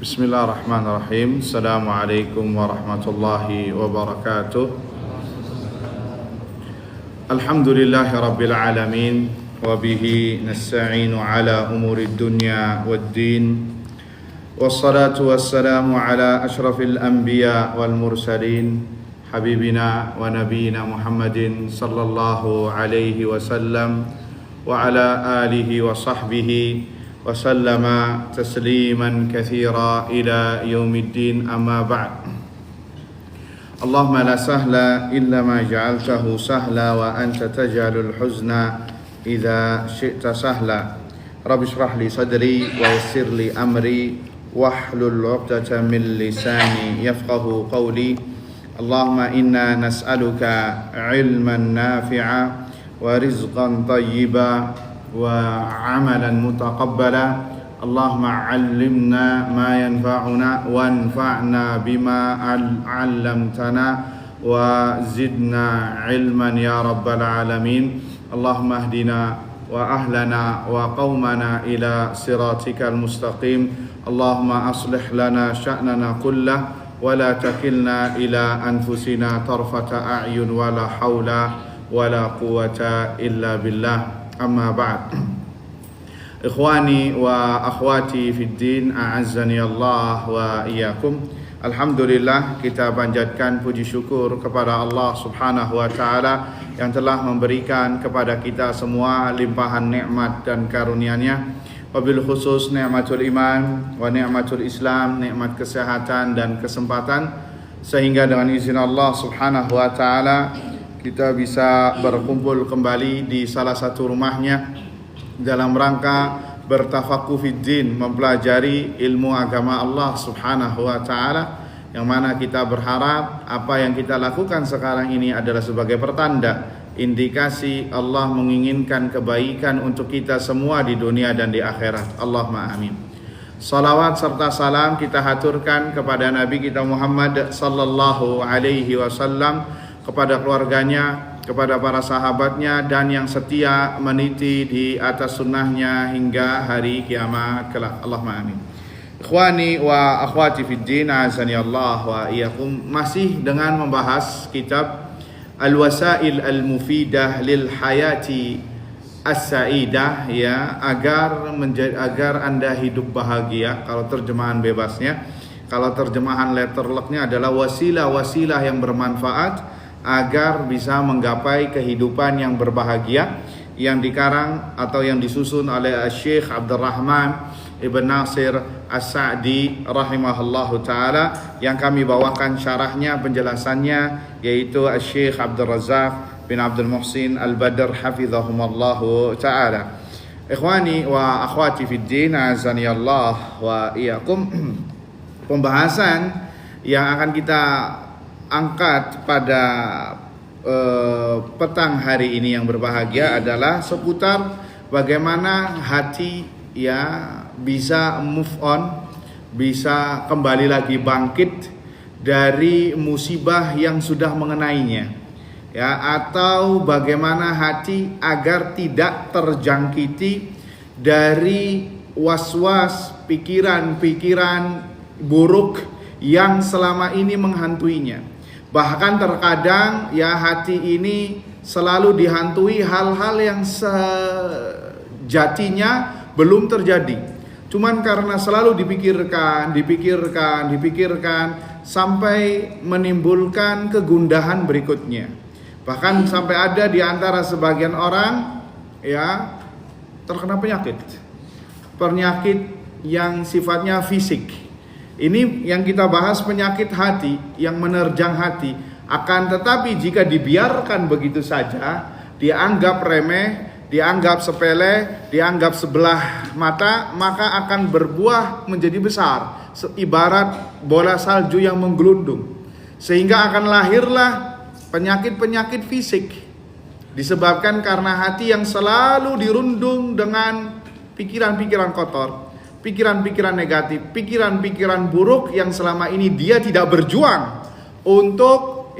Bismillahirrahmanirrahim. Assalamualaikum warahmatullahi wabarakatuh. Alhamdulillahi rabbil alamin. Wabihi nasta'inu ala umuri dunya waddin. Wassalatu wassalamu ala ashrafil anbiya wal mursalin. Habibina wa nabiyina Muhammadin sallallahu alaihi wasallam. Wa ala alihi wa sahbihi وسلم تسليما كثيرا إلى يوم الدين أما بعد اللهم لا سهل إلا ما جعلته سهلا وأنت تجعل الحزن إذا شئت سهلا رب اشرح لي صدري ويسر لي أمري واحلل عقدة من لساني يفقه قولي اللهم إنا نسألك علما نافعا ورزقا طيبا وعملا متقبلا اللهم علمنا ما ينفعنا وانفعنا بما علمتنا وزدنا علما يا رب العالمين اللهم اهدنا وأهلنا وقومنا إلى صراطك المستقيم اللهم أصلح لنا شأننا كله ولا تكلنا إلى أنفسنا طرفة أعين ولا حول ولا قوة إلا بالله Amma ba'd. Ikhwani wa akhwati fid din, a'azzani Allah wa iyyakum. Alhamdulillah, kita panjatkan puji syukur kepada Allah Subhanahu wa taala yang telah memberikan kepada kita semua limpahan nikmat dan karunia-Nya. Wabil khusus nikmatul iman wa nikmatul Islam, nikmat kesehatan dan kesempatan, sehingga dengan izin Allah Subhanahu wa taala kita bisa berkumpul kembali di salah satu rumahnya dalam rangka bertafakuh fid din, mempelajari ilmu agama Allah Subhanahu wa taala, yang mana kita berharap apa yang kita lakukan sekarang ini adalah sebagai pertanda indikasi Allah menginginkan kebaikan untuk kita semua di dunia dan di akhirat. Allahumma amin. Salawat serta salam kita haturkan kepada Nabi kita Muhammad sallallahu alaihi wasallam, kepada keluarganya, kepada para sahabatnya, dan yang setia meniti di atas sunnahnya hingga hari kiamat kelak. Allahumma amin. Ikhwani wa akhwati fid din, azani Allah wa iyyakum, masih dengan membahas kitab Al-Wasail Al-Mufidah lil Hayati As-Sa'idah, ya, agar Anda hidup bahagia. Kalau terjemahan bebasnya, kalau terjemahan letterlocknya adalah wasilah-wasilah yang bermanfaat agar bisa menggapai kehidupan yang berbahagia, yang dikarang atau yang disusun oleh Syekh Abdurrahman Ibn Nasir As-Sa'di rahimahullahu ta'ala, yang kami bawakan syarahnya, penjelasannya, yaitu Syekh Abdul Razak bin Abdul Muhsin Al-Badr hafizahumullahu ta'ala. Ikhwani wa akhwati fid din, azani Allah wa iyyakum. Pembahasan yang akan kita angkat pada petang hari ini yang berbahagia adalah seputar bagaimana hati bisa move on, bisa kembali lagi bangkit dari musibah yang sudah mengenainya, atau bagaimana hati agar tidak terjangkiti dari was-was, pikiran-pikiran buruk yang selama ini menghantuinya. Bahkan terkadang hati ini selalu dihantui hal-hal yang sejatinya belum terjadi. Cuman karena selalu dipikirkan sampai menimbulkan kegundahan berikutnya. Bahkan sampai ada di antara sebagian orang terkena penyakit yang sifatnya fisik. Ini yang kita bahas, penyakit hati yang menerjang hati. Akan tetapi jika dibiarkan begitu saja, dianggap remeh, dianggap sepele, dianggap sebelah mata, maka akan berbuah menjadi besar, ibarat bola salju yang menggelundung. Sehingga akan lahirlah penyakit-penyakit fisik, disebabkan karena hati yang selalu dirundung dengan pikiran-pikiran kotor, pikiran-pikiran negatif, pikiran-pikiran buruk yang selama ini dia tidak berjuang untuk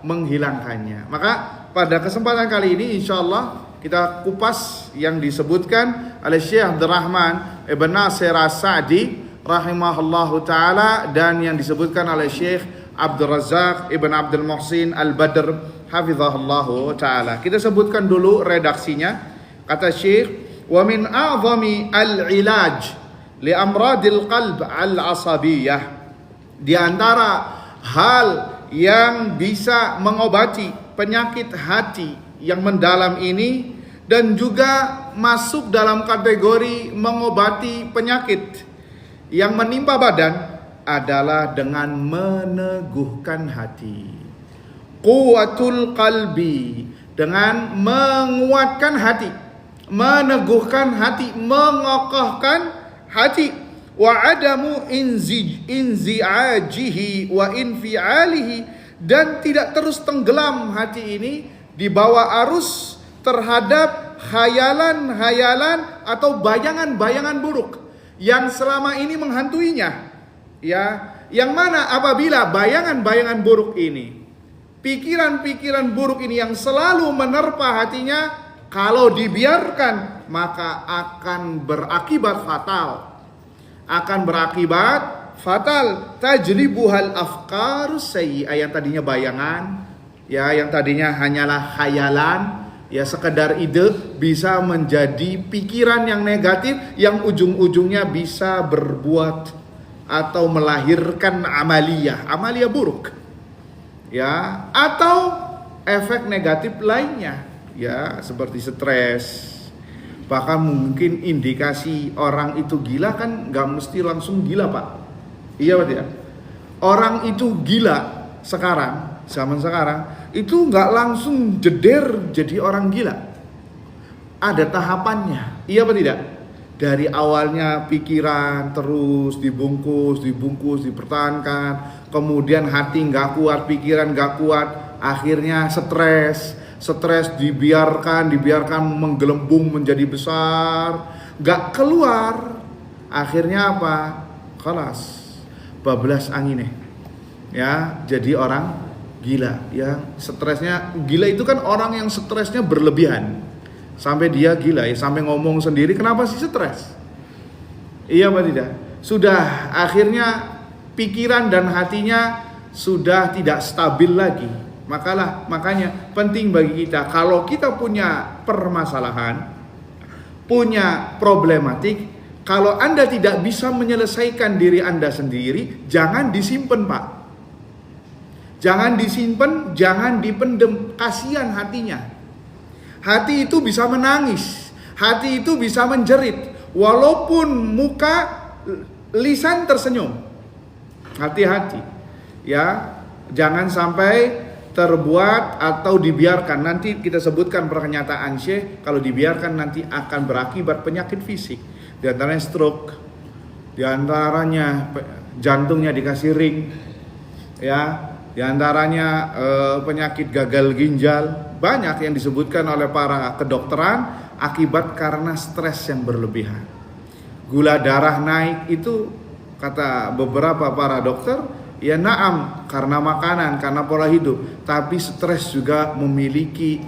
menghilangkannya. Maka pada kesempatan kali ini insyaallah kita kupas yang disebutkan oleh Syekh Abdurrahman Ibn Nasir As-Sa'di rahimahullahu taala dan yang disebutkan oleh Syekh Abdul Razak Ibn Abdul Muhsin Al-Badr hafizahullahu taala. Kita sebutkan dulu redaksinya. Kata Syekh, wa min a'zami al-ilaj li amradil qalb al-asabiyah. Di antara hal yang bisa mengobati penyakit hati yang mendalam ini dan juga masuk dalam kategori mengobati penyakit yang menimpa badan adalah dengan meneguhkan hati. Quwwatul qalbi, dengan menguatkan hati, meneguhkan hati, mengokohkan hati. Wa adamu inzi'ajihi wa infi'alihi, dan tidak terus tenggelam hati ini di bawah arus terhadap khayalan-khayalan atau bayangan-bayangan buruk yang selama ini menghantuinya. Ya, yang mana apabila bayangan-bayangan buruk ini, pikiran-pikiran buruk ini yang selalu menerpa hatinya, kalau dibiarkan maka akan berakibat fatal. Akan berakibat fatal. Tajribuhal afkarus sayyi'ah, yang tadinya bayangan, ya, yang tadinya hanyalah khayalan, ya, sekedar ide, bisa menjadi pikiran yang negatif yang ujung-ujungnya bisa berbuat atau melahirkan amalia buruk, ya, atau efek negatif lainnya, ya, seperti stres. Bahkan mungkin indikasi orang itu gila kan nggak mesti langsung gila, Pak. Iya, Pak, ya. Orang itu gila sekarang, zaman sekarang itu nggak langsung jeder jadi orang gila. Ada tahapannya, iya apa tidak? Dari awalnya pikiran terus dibungkus, dipertahankan, kemudian hati nggak kuat, pikiran nggak kuat, akhirnya stres dibiarkan menggelembung menjadi besar, nggak keluar, akhirnya apa? Kelas, bablas angine, ya, jadi orang gila, ya. Stresnya gila itu kan orang yang stresnya berlebihan sampai dia gila, ya, sampai ngomong sendiri kenapa sih stres? Iya apa tidak? Sudah akhirnya pikiran dan hatinya sudah tidak stabil lagi. Makanya penting bagi kita, kalau kita punya permasalahan, punya problematik, kalau Anda tidak bisa menyelesaikan diri Anda sendiri, jangan disimpan, Pak. Jangan disimpan, jangan dipendem, kasihan hatinya. Hati itu bisa menangis, hati itu bisa menjerit, walaupun muka, lisan tersenyum. Hati-hati, ya, jangan sampai terbuat atau dibiarkan. Nanti kita sebutkan pernyataan Syekh, kalau dibiarkan nanti akan berakibat penyakit fisik, di antaranya stroke, di antaranya jantungnya dikasih ring, ya, di antaranya penyakit gagal ginjal. Banyak yang disebutkan oleh para kedokteran akibat karena stres yang berlebihan. Gula darah naik itu kata beberapa para dokter, ya naam, karena makanan, karena pola hidup. Tapi stres juga memiliki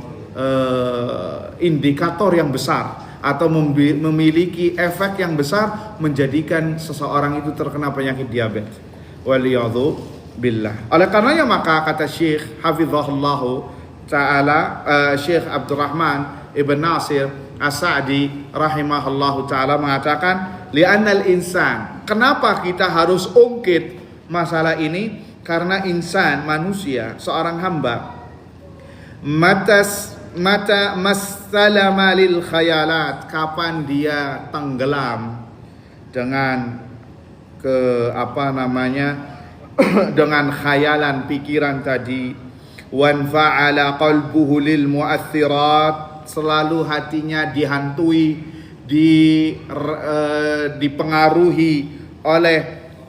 indikator yang besar atau memiliki efek yang besar menjadikan seseorang itu terkena penyakit diabetes. Waliyadzu billah. Oleh karenanya maka kata Syekh hafizahullahu ta'ala, Syekh Abdurrahman Ibn Nasir As-Sa'di rahimahullahu ta'ala mengatakan, li'annal insan, kenapa kita harus ungkit masalah ini? Karena insan, manusia, seorang hamba, mata mastalama lil khayalat, kapan dia tenggelam dengan dengan khayalan pikiran tadi, wan fa'ala qalbuhu lil mu'athirat, selalu hatinya dihantui, dipengaruhi oleh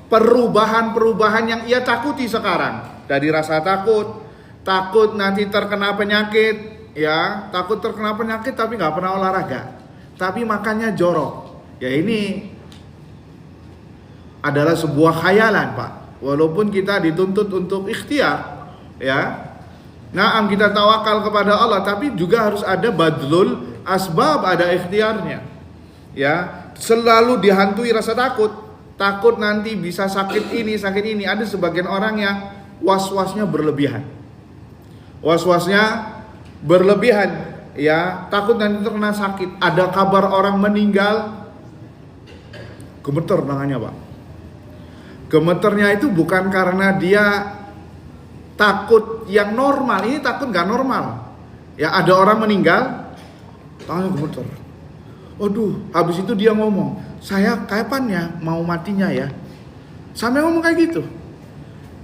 perubahan-perubahan yang ia takuti sekarang. Dari rasa takut nanti terkena penyakit, ya, takut terkena penyakit tapi nggak pernah olahraga, tapi makannya jorok. Ya, ini adalah sebuah khayalan, Pak. Walaupun kita dituntut untuk ikhtiar, ya. Naam, kita tawakal kepada Allah, tapi juga harus ada badlul asbab, ada ikhtiarnya. Ya, selalu dihantui rasa takut, takut nanti bisa sakit ini, sakit ini. Ada sebagian orang yang was-wasnya berlebihan. Was-wasnya berlebihan, ya, takut nanti terkena sakit. Ada kabar orang meninggal, gemeter tangannya, Pak. Gemeternya itu bukan karena dia takut yang normal, ini takut gak normal. Ya, ada orang meninggal, tangannya gemeter. Waduh, habis itu dia ngomong, saya kapan ya mau matinya ya? Sampai ngomong kayak gitu.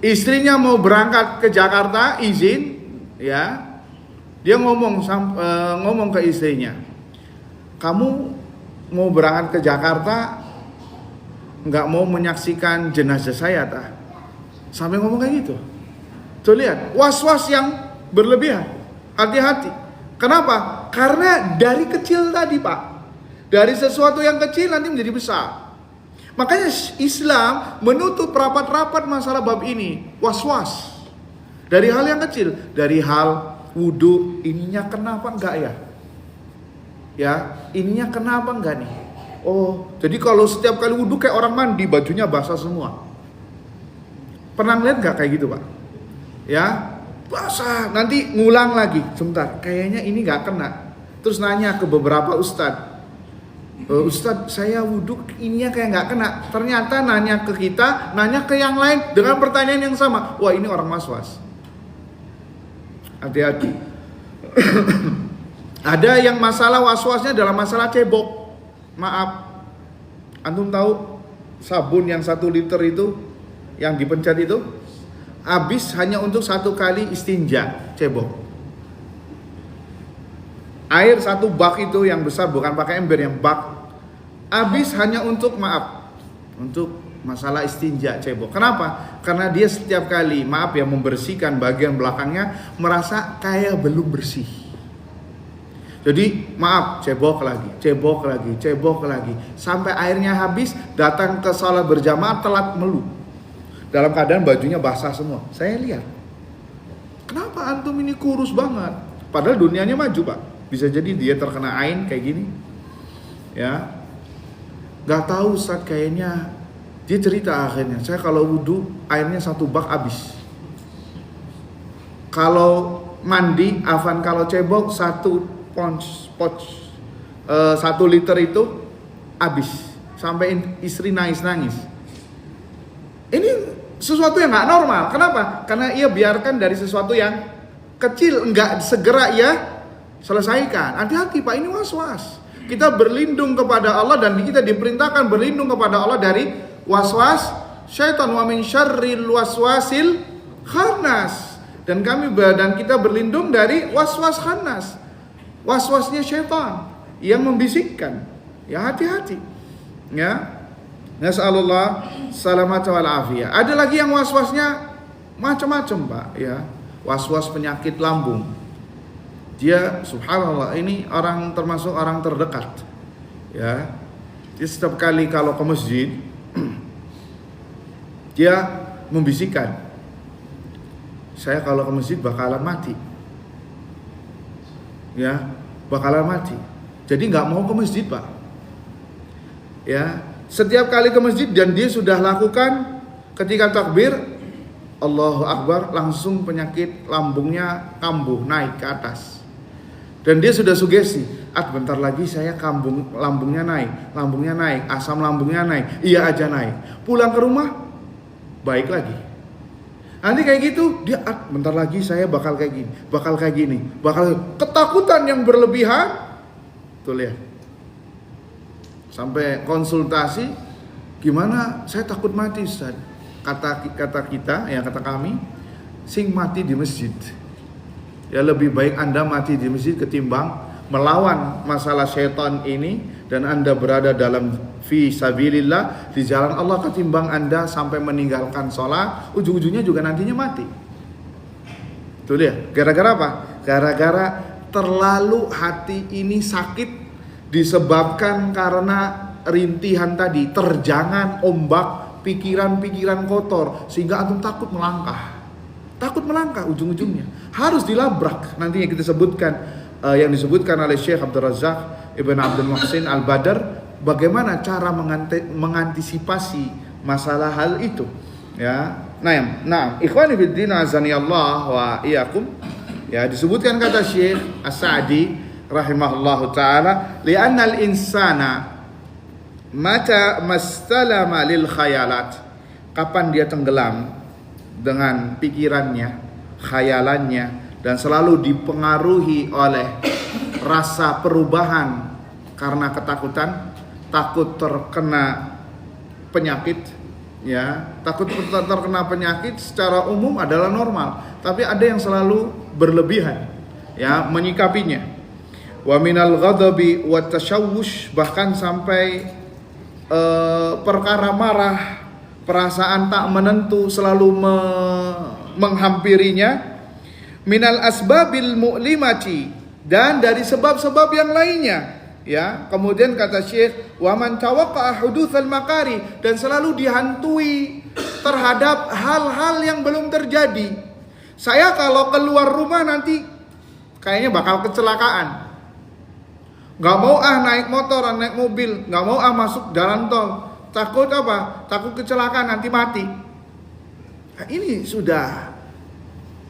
Istrinya mau berangkat ke Jakarta, izin, ya. Dia ngomong ke istrinya, kamu mau berangkat ke Jakarta, nggak mau menyaksikan jenazah saya, tak? Sampai ngomong kayak gitu. Tuh lihat, was-was yang berlebihan. Hati-hati. Kenapa? Karena dari kecil tadi, Pak. Dari sesuatu yang kecil nanti menjadi besar. Makanya Islam menutup rapat-rapat masalah bab ini. Was-was. Dari hal yang kecil. Dari hal wudu, ininya kenapa enggak ya? Ya, ininya kenapa enggak nih? Oh, jadi kalau setiap kali wudu kayak orang mandi, bajunya basah semua. Pernah ngeliat enggak kayak gitu, Pak? Ya, basah. Nanti ngulang lagi. Sebentar, kayaknya ini enggak kena. Terus nanya ke beberapa ustadz. Ustadz, saya wudhu ininya kayak nggak kena. Ternyata nanya ke kita, nanya ke yang lain dengan pertanyaan yang sama. Wah, ini orang was-was. Hati-hati. Ada yang masalah was-wasnya dalam masalah cebok. Maaf, antum tahu sabun yang 1 liter itu, yang dipencet itu, habis hanya untuk 1 kali istinja, cebok. Air 1 bak itu yang besar, bukan pakai ember, yang bak, habis hanya untuk untuk masalah istinja, cebok. Kenapa? Karena dia setiap kali membersihkan bagian belakangnya merasa kayak belum bersih. Jadi cebok lagi, sampai airnya habis, datang ke salat berjamaah telat melu, dalam keadaan bajunya basah semua. Saya lihat, kenapa antum ini kurus banget? Padahal dunianya maju, Pak. Bisa jadi dia terkena ain kayak gini, ya. Gak tahu Ustaz, kayaknya dia cerita akhirnya, saya kalau wudhu airnya 1 bak habis. Kalau mandi, kalau cebok 1 liter itu habis. Sampai istri nangis. Ini sesuatu yang gak normal. Kenapa? Karena ia biarkan dari sesuatu yang kecil, enggak segera ia selesaikan. Hati-hati, Pak, ini was-was. Kita berlindung kepada Allah dan kita diperintahkan berlindung kepada Allah dari was-was syaitan, wa min syarril waswasil khannas. Dan kita berlindung dari was-was khannas. Was-wasnya syaitan yang membisikkan. Ya, hati-hati. Ya. Nas'alullah salamata wal afiyah. Ada lagi yang was-wasnya macam-macam, Pak, ya. Was-was penyakit lambung. Dia subhanallah, ini orang termasuk orang terdekat, ya. Dia setiap kali kalau ke masjid dia membisikkan, saya kalau ke masjid bakalan mati, ya, bakalan mati. Jadi nggak mau ke masjid, Pak, ya. Setiap kali ke masjid dan dia sudah lakukan ketika takbir Allahu Akbar, langsung penyakit lambungnya kambuh naik ke atas. Dan dia sudah sugesti, bentar lagi saya lambungnya naik, asam lambungnya naik, iya aja naik. Pulang ke rumah, baik lagi. Nanti kayak gitu, dia bentar lagi saya bakal kayak gini, ketakutan yang berlebihan. Tuh lihat, sampai konsultasi, gimana? Saya takut mati, Ustaz. Kata kami, sing mati di masjid. Ya, lebih baik Anda mati di masjid ketimbang melawan masalah syaitan ini dan Anda berada dalam fi sabilillah, di jalan Allah, ketimbang Anda sampai meninggalkan sholat, ujung-ujungnya juga nantinya mati. Tuh dia, gara-gara apa? Gara-gara terlalu hati ini sakit disebabkan karena rintihan tadi, terjangan ombak, pikiran-pikiran kotor, sehingga antum takut melangkah ujung-ujungnya harus dilabrak. Nantinya kita sebutkan yang disebutkan oleh Syekh Abdul Razak Ibn Abdul Muhsin Al-Badr, bagaimana cara mengantisipasi masalah hal itu, ya. Nah, ikhwani fiddin azani Allah wa iyyakum. Ya, disebutkan kata Syekh As-Sa'di rahimahullahu taala, li'anna al-insana mata mastalama lil khayalat. Kapan dia tenggelam dengan pikirannya, khayalannya, dan selalu dipengaruhi oleh rasa perubahan karena ketakutan, takut terkena penyakit, ya. Takut terkena penyakit secara umum adalah normal, tapi ada yang selalu berlebihan, ya, menyikapinya. Wa minal ghadabi wa tashawwush, bahkan sampai perkara marah, perasaan tak menentu selalu menghampirinya. Minal asbabil mu'limati, dan dari sebab-sebab yang lainnya, ya. Kemudian kata Syekh, wa man tawaqqa'a hudutsal makari, dan selalu dihantui terhadap hal-hal yang belum terjadi. Saya kalau keluar rumah nanti kayaknya bakal kecelakaan. Gak mau naik motor, naik mobil, gak mau masuk jalan tol. Takut apa? Takut kecelakaan, nanti mati. Nah, ini sudah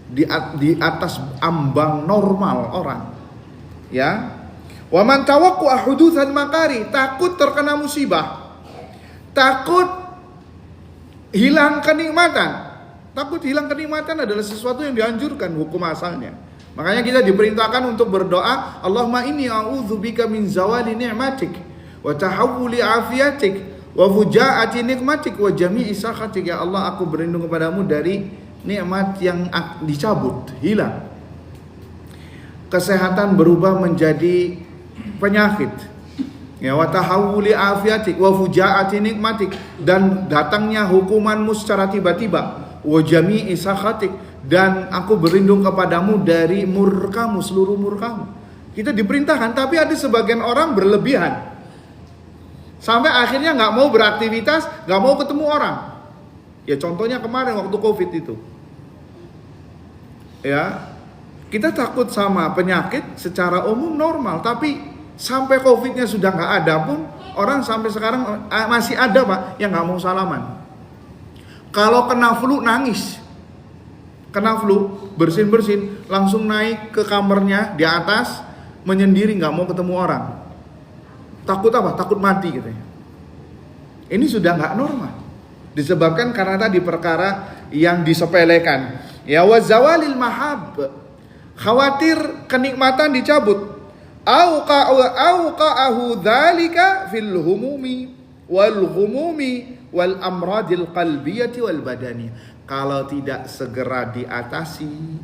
di atas ambang normal orang, ya. Wa man tawaqqa hudutsan makari, takut terkena musibah, takut hilang kenikmatan. Takut hilang kenikmatan adalah sesuatu yang dianjurkan hukum asalnya. Makanya kita diperintahkan untuk berdoa, Allahumma inni a'udzubika min zawali ni'matik wa tahawuli afiatik wa fujaati nikmatik wa jami'i sakhatik. Ya Allah, aku berlindung kepadamu dari nikmat yang dicabut, hilang. Kesehatan berubah menjadi penyakit. Ya, wa tahawuli afiatik wa fujaati nikmatik, dan datangnya hukumanmu secara tiba-tiba. Wa jami'i sakhatik, dan aku berlindung kepadamu dari murkamu, seluruh murkamu. Kita diperintahkan, tapi ada sebagian orang berlebihan. Sampai akhirnya nggak mau beraktivitas, nggak mau ketemu orang. Ya contohnya kemarin waktu COVID itu. Ya, kita takut sama penyakit secara umum normal, tapi sampai COVID-nya sudah nggak ada pun, orang sampai sekarang masih ada Pak yang nggak mau salaman. Kalau kena flu nangis, kena flu bersin langsung naik ke kamarnya di atas menyendiri, nggak mau ketemu orang. Takut apa? Takut mati katanya. Ini sudah nggak normal. Disebabkan karena tadi perkara yang disepelekan. Ya, wa zawalil mahab, khawatir kenikmatan dicabut. Auqa'ahu dzalika fil humumi wal amradil qalbiyati wal badani. Kalau tidak segera diatasi,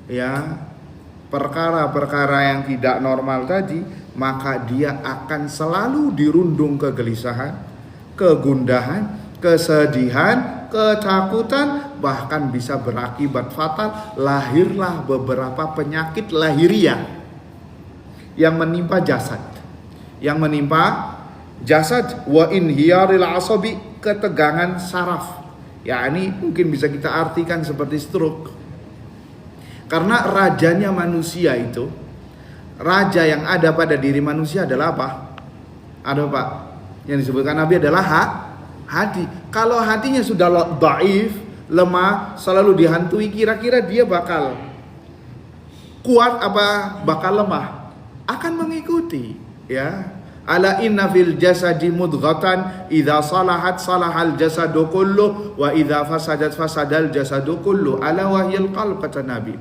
ya, perkara-perkara yang tidak normal tadi, maka dia akan selalu dirundung kegelisahan, kegundahan, kesedihan, ketakutan, bahkan bisa berakibat fatal. Lahirlah beberapa penyakit lahiriah yang menimpa jasad, wa inhiyaril asabi, ketegangan saraf. Ya, ini mungkin bisa kita artikan seperti stroke. Karena rajanya manusia itu, raja yang ada pada diri manusia adalah apa? Ada Pak, yang disebutkan Nabi adalah hati. Kalau hatinya sudah dhaif, lemah, selalu dihantui, kira-kira dia bakal kuat apa bakal lemah? Akan mengikuti, ya. Ala inna fil jasadi mudghatan idza salahat salahal jasadu kullu wa idza fasadat fasadal jasadu kullu ala wahyil qalb, kata Nabi.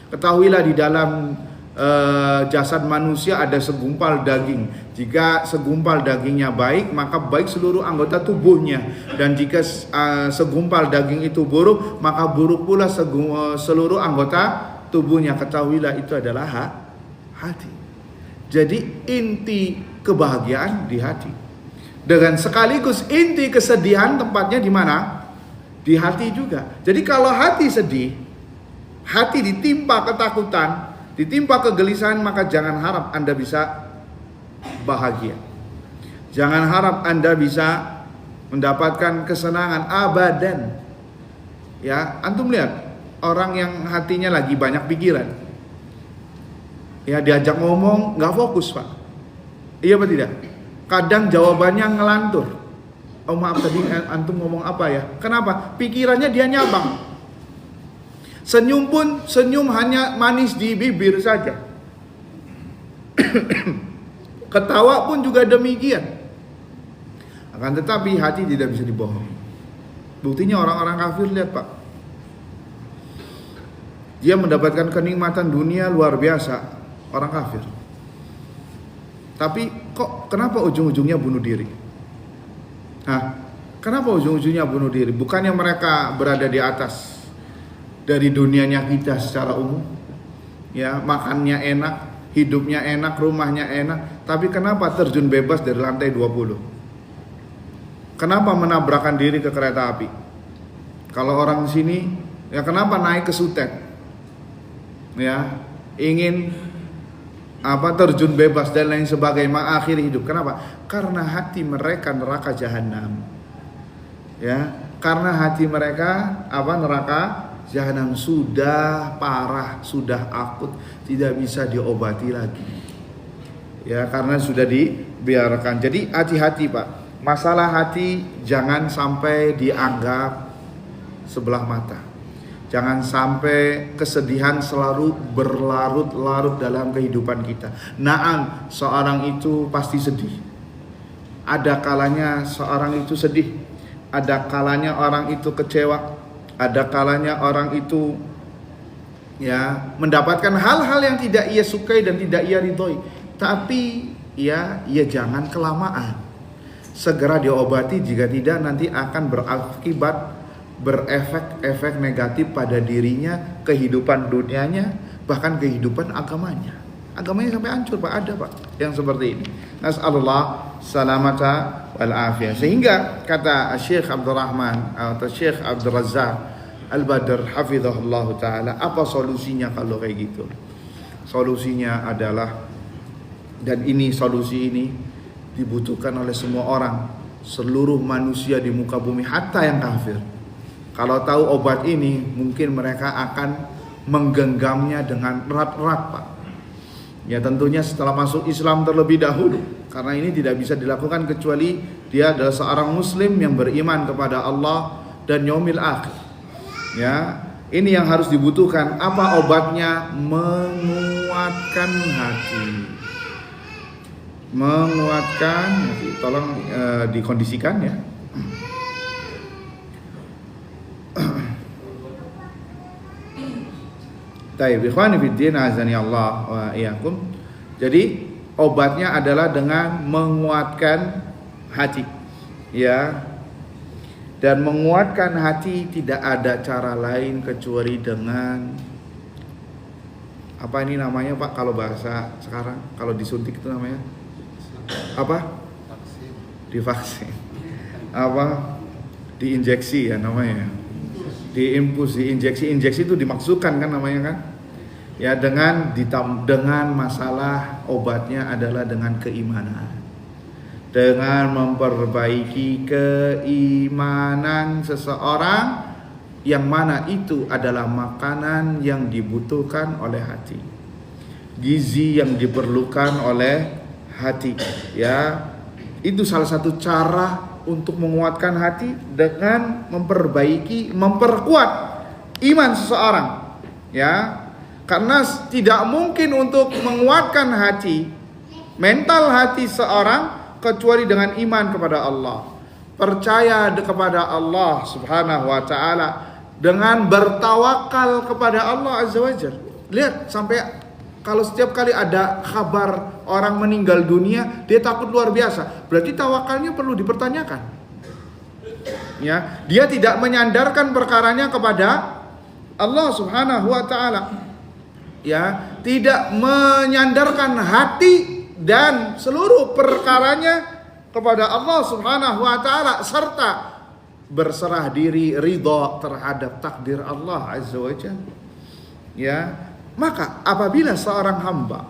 Ketahuilah di dalam jasad manusia ada segumpal daging. Jika segumpal dagingnya baik, maka baik seluruh anggota tubuhnya. Dan jika segumpal daging itu buruk, maka buruk pula seluruh anggota tubuhnya. Ketahuilah itu adalah hati. Jadi inti kebahagiaan di hati. Dengan sekaligus inti kesedihan tempatnya di mana? Di hati juga. Jadi kalau hati sedih, hati ditimpa ketakutan, ditimpa kegelisahan, maka jangan harap Anda bisa bahagia. Jangan harap Anda bisa mendapatkan kesenangan abadan. Ya, antum lihat orang yang hatinya lagi banyak pikiran. Ya, diajak ngomong nggak fokus Pak. Iya apa tidak? Kadang jawabannya ngelantur. Oh maaf tadi antum ngomong apa ya? Kenapa? Pikirannya dia nyabang. Senyum pun senyum hanya manis di bibir saja. Ketawa pun juga demikian. Akan tetapi hati tidak bisa dibohongi. Buktinya orang-orang kafir, lihat Pak. Dia mendapatkan kenikmatan dunia luar biasa, orang kafir. Tapi kok kenapa ujung-ujungnya bunuh diri? Kenapa ujung-ujungnya bunuh diri? Bukannya mereka berada di atas dari dunianya kita secara umum, ya, makannya enak, hidupnya enak, rumahnya enak, tapi kenapa terjun bebas dari lantai 20? Kenapa menabrakkan diri ke kereta api? Kalau orang sini, ya kenapa naik ke Sutet? Ya, ingin terjun bebas dan lain sebagainya, mengakhiri hidup. Kenapa? Karena hati mereka neraka jahanam. Ya, karena hati mereka neraka jahanam sudah parah, sudah akut, tidak bisa diobati lagi. Ya, karena sudah dibiarkan. Jadi hati-hati Pak. Masalah hati jangan sampai dianggap sebelah mata. Jangan sampai kesedihan selalu berlarut-larut dalam kehidupan kita. Naam, seorang itu pasti sedih. Ada kalanya seorang itu sedih. Ada kalanya orang itu kecewa. Ada kalanya orang itu mendapatkan hal-hal yang tidak ia sukai dan tidak ia ridhoi. Tapi ia jangan kelamaan. Segera diobati, jika tidak nanti akan berakibat berefek negatif pada dirinya, kehidupan dunianya, bahkan kehidupan agamanya. Agamanya sampai hancur Pak, ada Pak yang seperti ini. Nas'alullah salamata wal afiyah. Sehingga kata Syekh Abdurrahman atau Syekh Abdul Razzaq Al-Badr hafizahullah taala, apa solusinya kalau kayak gitu? Solusinya adalah, dan ini solusi ini dibutuhkan oleh semua orang, seluruh manusia di muka bumi, hatta yang kafir. Kalau tahu obat ini, mungkin mereka akan menggenggamnya dengan erat-erat Pak. Ya tentunya setelah masuk Islam terlebih dahulu, karena ini tidak bisa dilakukan kecuali dia adalah seorang muslim yang beriman kepada Allah dan yaumil akhir. Ya, ini yang harus dibutuhkan. Apa obatnya? Menguatkan hati. Menguatkan hati. Tolong dikondisikan ya. Taib, ikhwani fiddin, azani Allah wa iyyakum. Jadi obatnya adalah dengan menguatkan hati, ya. Dan menguatkan hati tidak ada cara lain kecuali dengan apa ini namanya Pak, kalau bahasa sekarang, kalau disuntik itu namanya apa? Vaksin. Divaksin. Apa? Diinjeksi ya namanya. Diinfus, diinjeksi itu dimaksudkan kan namanya kan? Ya dengan masalah obatnya adalah dengan keimanan. Dengan memperbaiki keimanan seseorang, yang mana itu adalah makanan yang dibutuhkan oleh hati, gizi yang diperlukan oleh hati, ya. Itu salah satu cara untuk menguatkan hati, dengan memperkuat iman seseorang, ya. Karena tidak mungkin untuk menguatkan hati, mental hati seorang, kecuali dengan iman kepada Allah, percaya kepada Allah Subhanahu wa taala, dengan bertawakal kepada Allah Azza wa Jalla. Lihat, sampai kalau setiap kali ada kabar orang meninggal dunia, dia takut luar biasa. Berarti tawakalnya perlu dipertanyakan. Ya, dia tidak menyandarkan perkaranya kepada Allah Subhanahu wa taala. Ya, tidak menyandarkan hati dan seluruh perkaranya kepada Allah Subhanahu wa taala, serta berserah diri, ridha terhadap takdir Allah Azza wa Jalla. Ya, maka apabila seorang hamba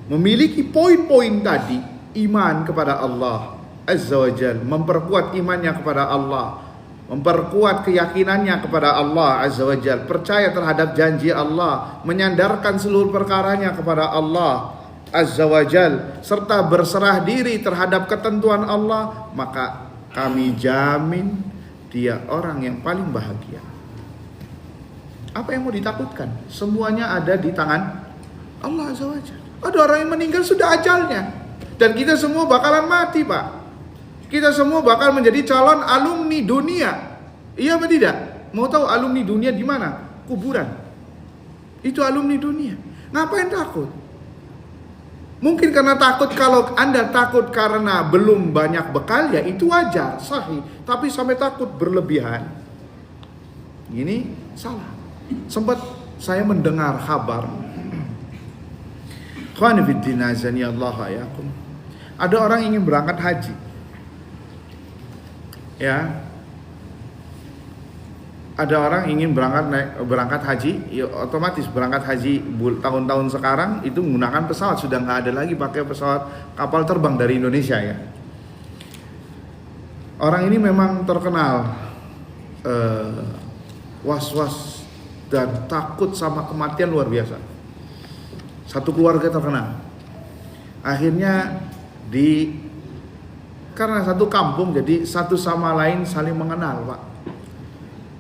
memiliki poin-poin tadi, iman kepada Allah Azza wa Jalla, memperkuat imannya kepada Allah, memperkuat keyakinannya kepada Allah Azza wa Jalla, percaya terhadap janji Allah, menyandarkan seluruh perkaranya kepada Allah, Azza wa Jal serta berserah diri terhadap ketentuan Allah, maka kami jamin dia orang yang paling bahagia. Apa yang mau ditakutkan? Semuanya ada di tangan Allah Azza wa Jal. Ada orang yang meninggal sudah ajalnya, dan kita semua bakalan mati, Pak. Kita semua bakal menjadi calon alumni dunia. Iya apa tidak? Mau tahu alumni dunia di mana? Kuburan. Itu alumni dunia. Ngapain takut? Mungkin karena takut, kalau Anda takut karena belum banyak bekal, ya itu wajar, sahih. Tapi sampai takut berlebihan, ini salah. Sempat saya mendengar kabar, ada orang ingin berangkat haji. Ya, ada orang ingin berangkat haji, ya otomatis berangkat haji tahun-tahun sekarang itu menggunakan pesawat, sudah nggak ada lagi pakai pesawat kapal terbang dari Indonesia ya. Orang ini memang terkenal was-was dan takut sama kematian luar biasa. Satu keluarga terkenal. Akhirnya karena satu kampung, jadi satu sama lain saling mengenal, Pak.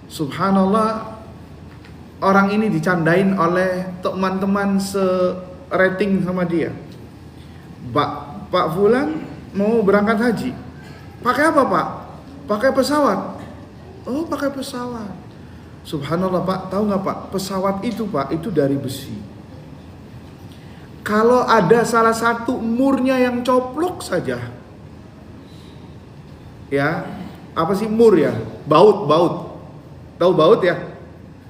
Subhanallah, orang ini dicandain oleh teman-teman se-rating sama dia. Pak Fulan mau berangkat haji. Pakai apa, Pak? Pakai pesawat. Oh, pakai pesawat. Subhanallah, Pak, tahu nggak, Pak? Pesawat itu, Pak, itu dari besi. Kalau ada salah satu murnya yang coplok saja, ya, apa sih mur ya? Baut. Tahu baut ya?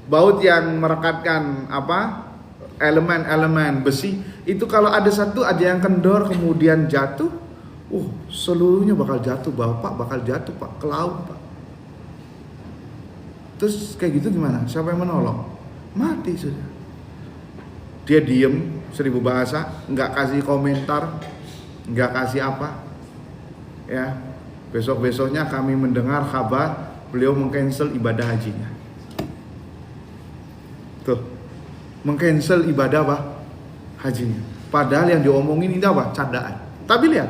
Baut yang merekatkan elemen-elemen besi. Itu kalau ada satu, ada yang kendor kemudian jatuh, seluruhnya bakal jatuh, Bapak bakal jatuh, Pak, ke laut, Pak. Terus kayak gitu gimana? Siapa yang menolong? Mati sudah. Dia diem, 1000 bahasa, nggak kasih komentar, nggak kasih apa. Ya, besok-besoknya kami mendengar kabar beliau mengcancel ibadah hajinya. Tuh, mengcancel ibadah apa? Hajinya. Padahal yang diomongin ini apa? Candaan. Tapi lihat,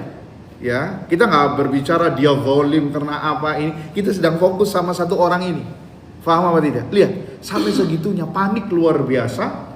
ya, kita nggak berbicara dia zalim karena apa ini. Kita sedang fokus sama satu orang ini. Faham apa tidak? Lihat, sampai segitunya panik luar biasa.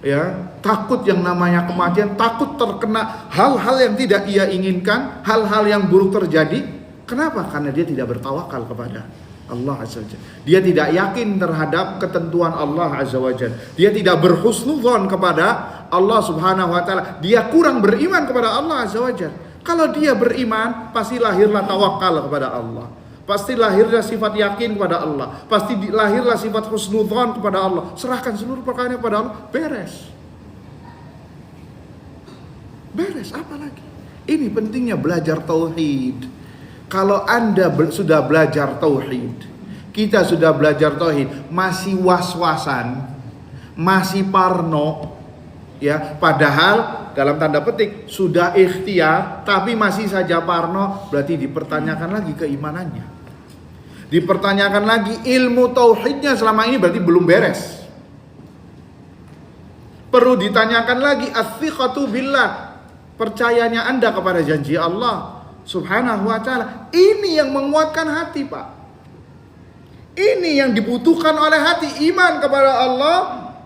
Ya, takut yang namanya kematian, takut terkena hal-hal yang tidak ia inginkan, hal-hal yang buruk terjadi. Kenapa? Karena dia tidak bertawakal kepada Allah Azza wa Jalla. Dia tidak yakin terhadap ketentuan Allah Azza wa Jalla. Dia tidak berhusnudzon kepada Allah Subhanahu wa taala. Dia kurang beriman kepada Allah Azza wa Jalla. Kalau dia beriman, pasti lahirlah tawakal kepada Allah. Pasti lahirlah sifat yakin kepada Allah. Pasti lahirlah sifat husnudzon kepada Allah. Serahkan seluruh perkara kepada Allah, beres. Beres, apa lagi? Ini pentingnya belajar tauhid. Kalau Anda sudah belajar tauhid, kita sudah belajar tauhid, masih was-wasan, masih parno, ya, padahal dalam tanda petik sudah ikhtiar, tapi masih saja parno, berarti dipertanyakan lagi keimanannya. Dipertanyakan lagi ilmu tauhidnya selama ini, berarti belum beres. Perlu ditanyakan lagi as-thiqatu billah, percayanya Anda kepada janji Allah Subhanahu wa ta'ala. Ini yang menguatkan hati, Pak. Ini yang dibutuhkan oleh hati. Iman kepada Allah,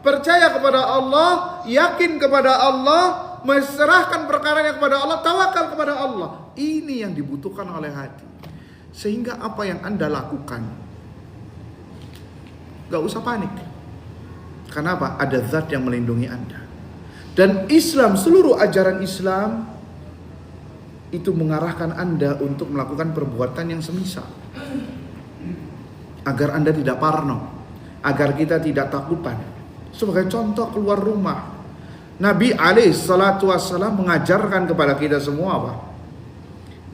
percaya kepada Allah, yakin kepada Allah, menserahkan perkaranya kepada Allah, tawakal kepada Allah. Ini yang dibutuhkan oleh hati. Sehingga apa yang Anda lakukan, gak usah panik. Kenapa? Ada zat yang melindungi Anda. Dan Islam, seluruh ajaran Islam itu mengarahkan Anda untuk melakukan perbuatan yang semisal, agar Anda tidak parno, agar kita tidak takutan. Sebagai contoh, keluar rumah, Nabi SAW mengajarkan kepada kita semua apa?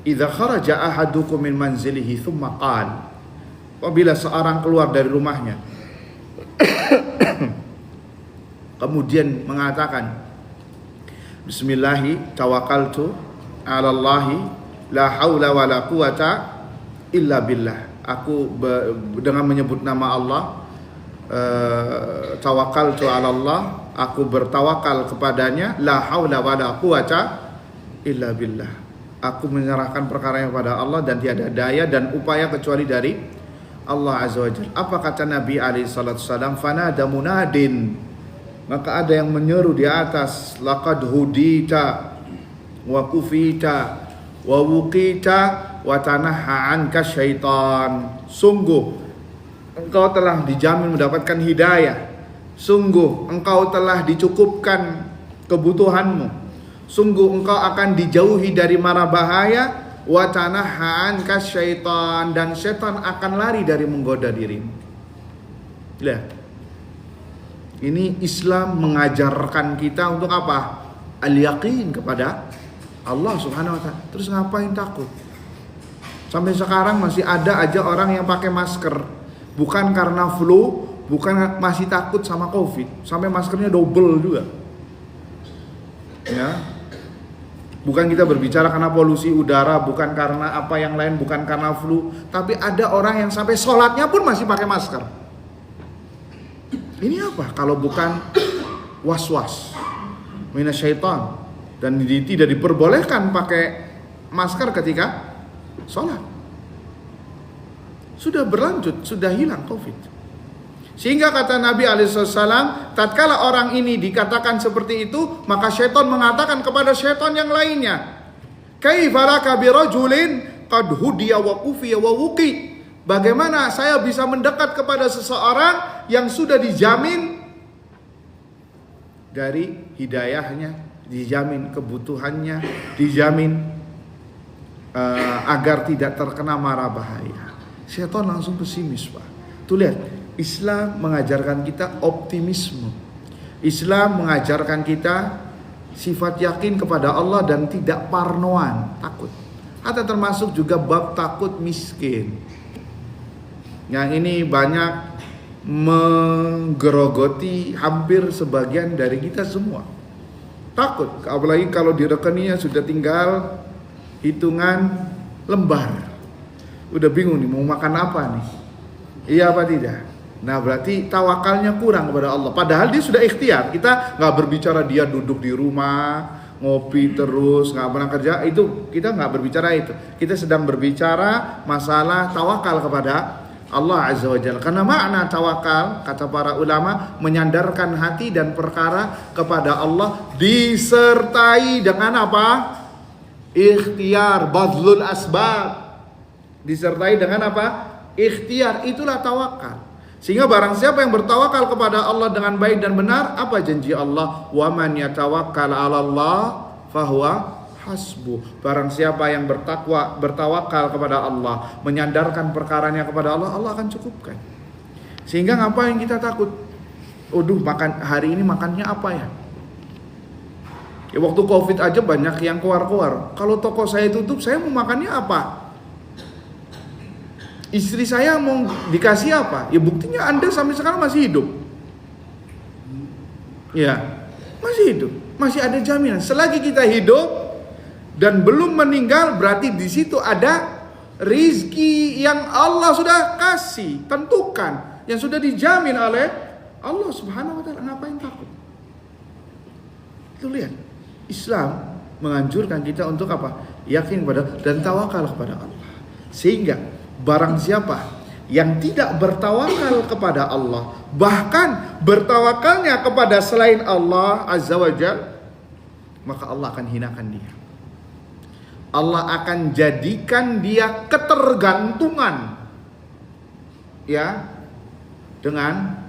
Idza kharaja ahadukum min manzilihi thumma qala, apabila seorang keluar dari rumahnya kemudian mengatakan, Bismillahi tawakkaltu 'ala Allahi la haula wa la quwata illa billah. Aku dengan menyebut nama Allah, tawakaltu 'ala Allah, aku bertawakal kepadanya, la haula wala quwata illa billah. Aku menyerahkan perkaranya kepada Allah dan tiada daya dan upaya kecuali dari Allah Azza wa Jalla. Apa kata Nabi alaihi salatu wasallam? Fanada munadin, maka ada yang menyeru di atas, laqad hudita wa kufita wa wuqita wa tanaha anka syaitan. Sungguh engkau telah dijamin mendapatkan hidayah. Sungguh engkau telah dicukupkan kebutuhanmu. Sungguh engkau akan dijauhi dari mara bahaya. Wa tanaha anka syaitan, dan setan akan lari dari menggoda dirimu. Lihat. Ini Islam mengajarkan kita untuk apa? Al-yaqin kepada Allah Subhanahu wa ta'ala. Terus ngapain takut? Sampai sekarang masih ada aja orang yang pakai masker. Bukan karena flu, bukan, masih takut sama COVID. Sampai maskernya double juga. Ya. Bukan kita berbicara karena polusi udara, bukan karena apa yang lain, bukan karena flu, tapi ada orang yang sampai sholatnya pun masih pakai masker. Ini apa kalau bukan was-was minasyaitan, dan tidak diperbolehkan pakai masker ketika sholat. Sudah berlanjut, sudah hilang COVID. Sehingga kata Nabi alaihissalam, tatkala orang ini dikatakan seperti itu, maka syaitan mengatakan kepada syaitan yang lainnya, kaifa laka birajulin qad hudiya wa kufiya wa wuqi. Bagaimana saya bisa mendekat kepada seseorang yang sudah dijamin dari hidayahnya, dijamin kebutuhannya, dijamin agar tidak terkena mara bahaya. Syaitan langsung pesimis, Pak. Tuh lihat, Islam mengajarkan kita optimisme. Islam mengajarkan kita sifat yakin kepada Allah dan tidak parnoan, takut. Atau termasuk juga bab takut miskin. Yang ini banyak menggerogoti hampir sebagian dari kita semua. Takut, apalagi kalau di rekeningnya sudah tinggal hitungan lembar. Udah bingung nih mau makan apa nih. Iya apa tidak? Nah berarti tawakalnya kurang kepada Allah. Padahal dia sudah ikhtiar. Kita nggak berbicara dia duduk di rumah, ngopi terus, nggak pernah kerja. Itu kita nggak berbicara itu. Kita sedang berbicara masalah tawakal kepada Allah Azza wa Jalla. Karena makna tawakal, kata para ulama, menyandarkan hati dan perkara kepada Allah disertai dengan apa? Ikhtiar, badlul asbab. Disertai dengan apa? Ikhtiar, itulah tawakal. Sehingga barang siapa yang bertawakal kepada Allah dengan baik dan benar, apa janji Allah? Wa man yatawakkal 'ala Allah fahuwa hasbuh. Barang siapa yang bertawakal kepada Allah, menyandarkan perkaranya kepada Allah, Allah akan cukupkan. Sehingga ngapain kita takut? Waduh, makan hari ini makannya apa ya? Ya waktu Covid aja banyak yang keluar-keluar. Kalau toko saya tutup, saya mau makannya apa? Istri saya mau dikasih apa? Ya buktinya Anda sampai sekarang masih hidup. Ya, masih hidup. Masih ada jaminan. Selagi kita hidup dan belum meninggal, berarti di situ ada rizki yang Allah sudah kasih, tentukan, yang sudah dijamin oleh Allah Subhanahu wa ta'ala. Ngapain takut? Itu lihat, Islam menganjurkan kita untuk apa? Yakin pada dan tawakal kepada Allah. Sehingga barang siapa yang tidak bertawakal kepada Allah, bahkan bertawakalnya kepada selain Allah Azza wa Jalla, maka Allah akan hinakan dia. Allah akan jadikan dia ketergantungan, ya, dengan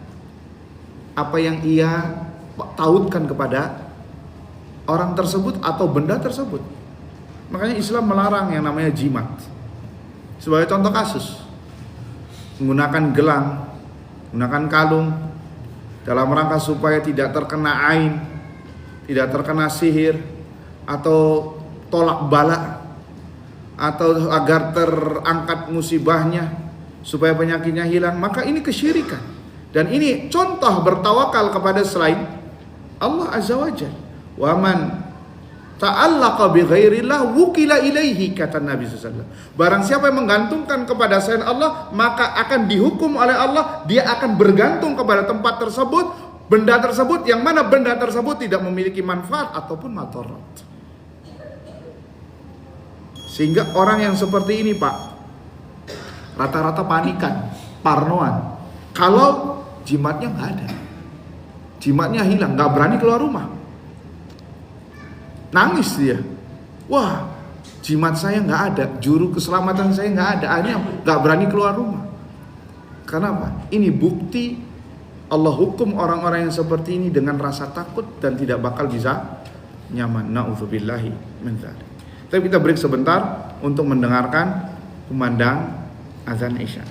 apa yang ia tautkan kepada orang tersebut atau benda tersebut. Makanya Islam melarang yang namanya jimat. Sebagai contoh kasus, menggunakan gelang, menggunakan kalung dalam rangka supaya tidak terkena ain, tidak terkena sihir, atau tolak bala, atau agar terangkat musibahnya, supaya penyakitnya hilang, maka ini kesyirikan. Dan ini contoh bertawakal kepada selain Allah Azza wa Jalla. Wa man ta'allaqa bi ghairillah wukila ilaihi, kata Nabi SAW. Barang siapa yang menggantungkan kepada selain Allah, maka akan dihukum oleh Allah. Dia akan bergantung kepada tempat tersebut benda tersebut, yang mana benda tersebut tidak memiliki manfaat ataupun madarat. Sehingga orang yang seperti ini, Pak, rata-rata panikan, parnoan. Kalau jimatnya nggak ada, jimatnya hilang, nggak berani keluar rumah, nangis dia. Wah, jimat saya nggak ada, juru keselamatan saya nggak ada, akhirnya nggak berani keluar rumah. Kenapa? Ini bukti Allah hukum orang-orang yang seperti ini dengan rasa takut dan tidak bakal bisa nyaman. Na'udzubillahi min dzalik. Tapi kita break sebentar untuk mendengarkan kumandang azan Isya.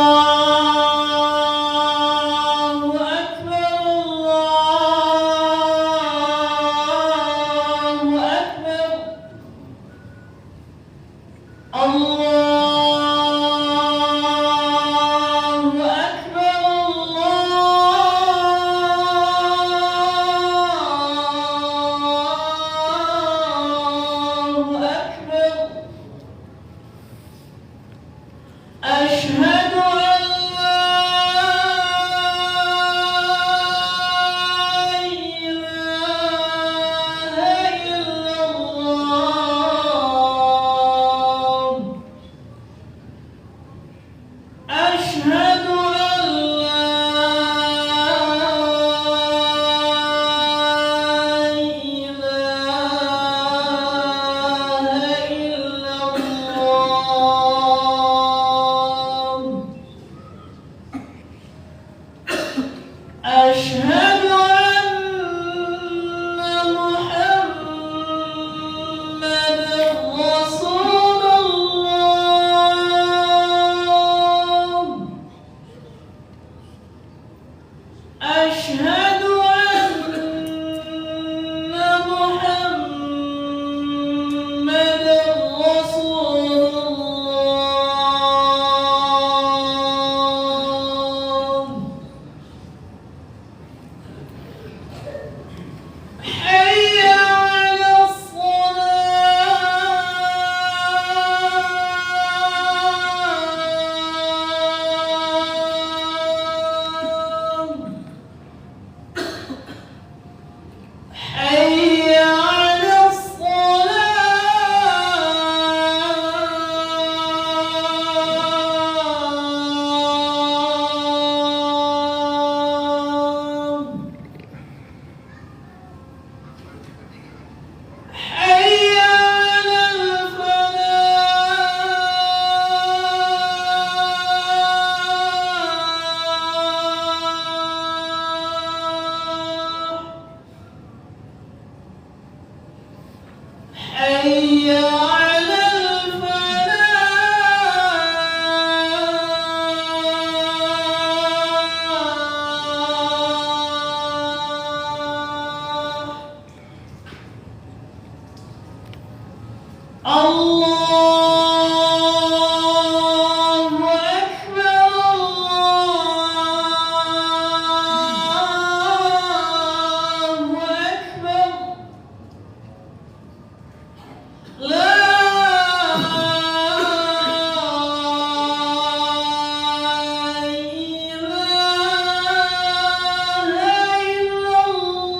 Allahu Akbar, Allahu Akbar, Allahu Akbar, Allahu Akbar. أشهد أن لا إله إلا الله. أشهد أن لا إله إلا الله. أشهد أن محمدًا رسول الله. أشهد أن محمدًا رسول الله. حي على الصلاة. حي على الصلاة. حي على الفلاح. حي على الفلاح. الله أكبر، الله أكبر. لا إله إلا الله.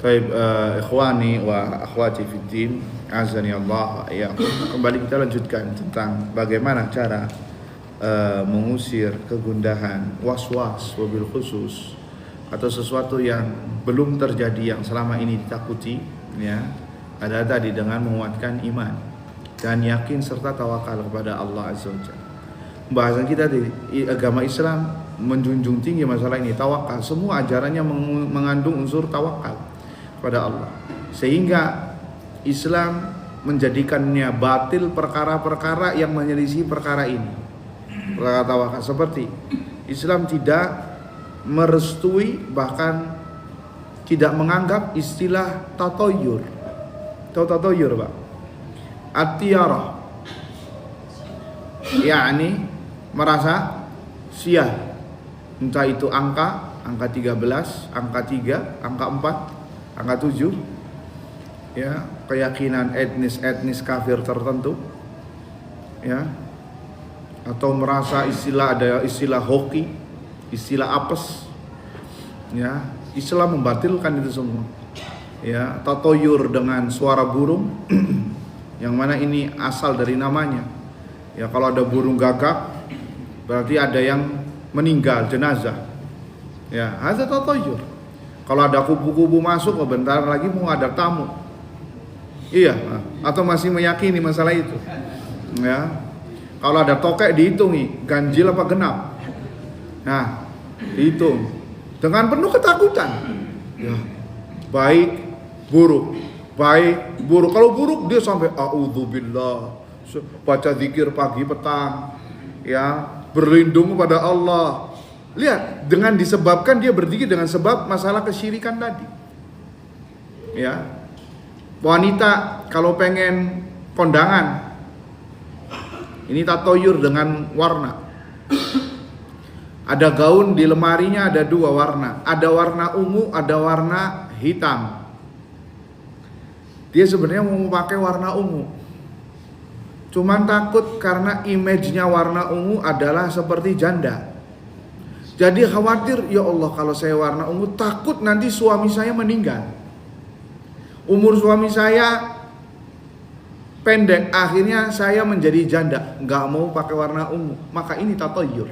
Baik, ikhwani wa akhwati fiddin, azani Allah ya. Kembali kita lanjutkan tentang bagaimana cara mengusir kegundahan, waswas, wabil khusus, atau sesuatu yang belum terjadi yang selama ini ditakuti, ya. Ada tadi dengan menguatkan iman dan yakin serta tawakal kepada Allah Azza wa Jalla. Pembahasan kita di agama Islam menjunjung tinggi masalah ini, tawakal. Semua ajarannya mengandung unsur tawakal pada Allah. Sehingga Islam menjadikannya batil perkara-perkara yang menyelisih perkara ini. Perkara tawakal seperti Islam tidak merestui, bahkan tidak menganggap istilah tatoyur. Tahu tatoyur, Pak? At-tiyarah, yakni merasa sial, entah itu angka 13, angka 3, angka 4, angka 7, ya, keyakinan etnis kafir tertentu, ya, atau merasa ada istilah hoki, istilah apes, ya. Islam membatalkan itu semua, ya. Tatoyur dengan suara burung yang mana ini asal dari namanya, ya. Kalau ada burung gagak berarti ada yang meninggal, jenazah, ya. Ada tatoyur. Kalau ada kupu-kupu masuk, bentar lagi mau ada tamu, iya, atau masih meyakini masalah itu, ya. Kalau ada tokek dihitungi ganjil apa genap, nah dihitung dengan penuh ketakutan, ya. Baik buruk, baik buruk. Kalau buruk dia sampai a'udzubillah, baca zikir pagi petang, ya, berlindung kepada Allah. Lihat, dengan disebabkan dia berzikir dengan sebab masalah kesyirikan tadi, ya. Wanita kalau pengen kondangan, ini tatoyur dengan warna. Ada gaun di lemarinya ada 2 warna, ada warna ungu, ada warna hitam. Dia sebenarnya mau pakai warna ungu, cuman takut karena image-nya warna ungu adalah seperti janda. Jadi khawatir, ya Allah, kalau saya warna ungu takut nanti suami saya meninggal, umur suami saya pendek, akhirnya saya menjadi janda, nggak mau pakai warna ungu. Maka ini tatoyur